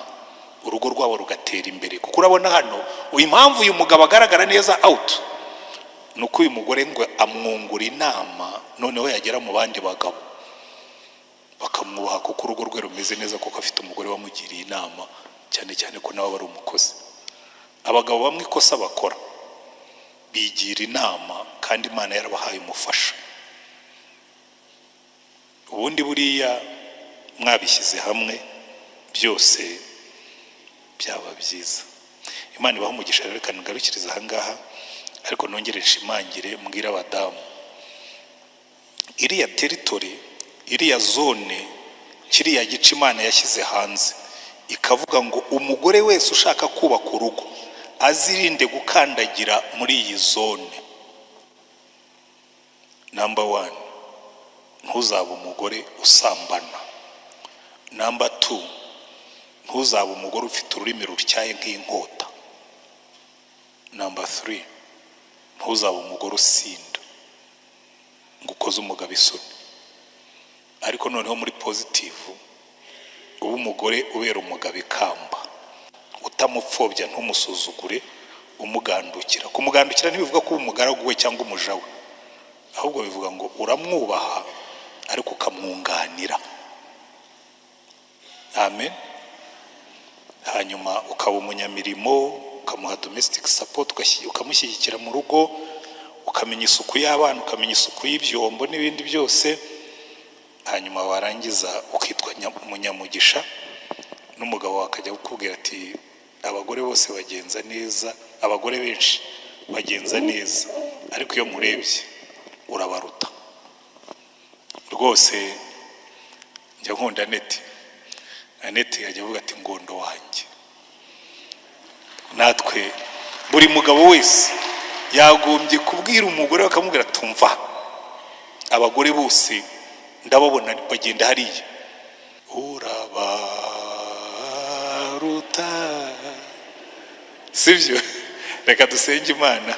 urugo rwabo rugatera imbere. Kuko urabona hano impamvu uyu mugabo agaragara neza out, nuko uyu mugore ngo amwungura inama, noneho yagera mu bandi bagabo bakamwubaha kuko urugo rwe rumeze neza, kuko afite umugore wamugiriye inama, cyane cyane ko nawe ari umukozi. Abagabo bamwe ikosa bakora bigira inama kandi Imana yarabahaye umufasha. Ubundi buriya mwabishyize hamwe byose byaba byiza. Imana ibaha umugisha. Rero reka ngarukiriza aha ngaha, ariko nongere nshimangire mbwira abadamu, iriya territory, iriya zone, kiriya gice Imana yashyize hanze ikavuga ngo umugore wese ushaka kubaka urugo azirinde gukandagira muri iyi zone. Number 1, ntuzaba umugore usambana. Number 2, ntuzaba umugore ufite ururimi rutyaye nk'inkota. Number 3, ntuzaba umugore usinda ngo ukoze umugabo isoni. Ariko noneho muri positive, ubu umugore ubera umugabo ikamba, utamupfobya, ntumusuzugure, umugandukira. Kumugandukira ntibivuga ko umugaragu we cyangwa umuja we, ahubwo bivuga ngo uramwubaha ariko ukamwunganira. Amen. Hanyuma ukaba umunyamirimo, ukamuha domestic support, ukamushyigikira mu rugo, ukamenya isuku y'abana, ukamenya isuku y'ibyombo n'ibindi byose. Hanyuma warangiza ukitwa umunyamugisha, n'umugabo akajya kukubwira ati abagore bose bagenza neza, abagore benshi bagenza neza, ariko iyo murebye urabaruta rwose. Njya nkunda Anete yajya avuga ati ngondo wanjye. Natwe buri mugabo wese yagombye kubwira umugore, bakamubwira tumva abagore bose ndababona bagenda hariya, urabaruta, sibyo? Reka dusenge Imana.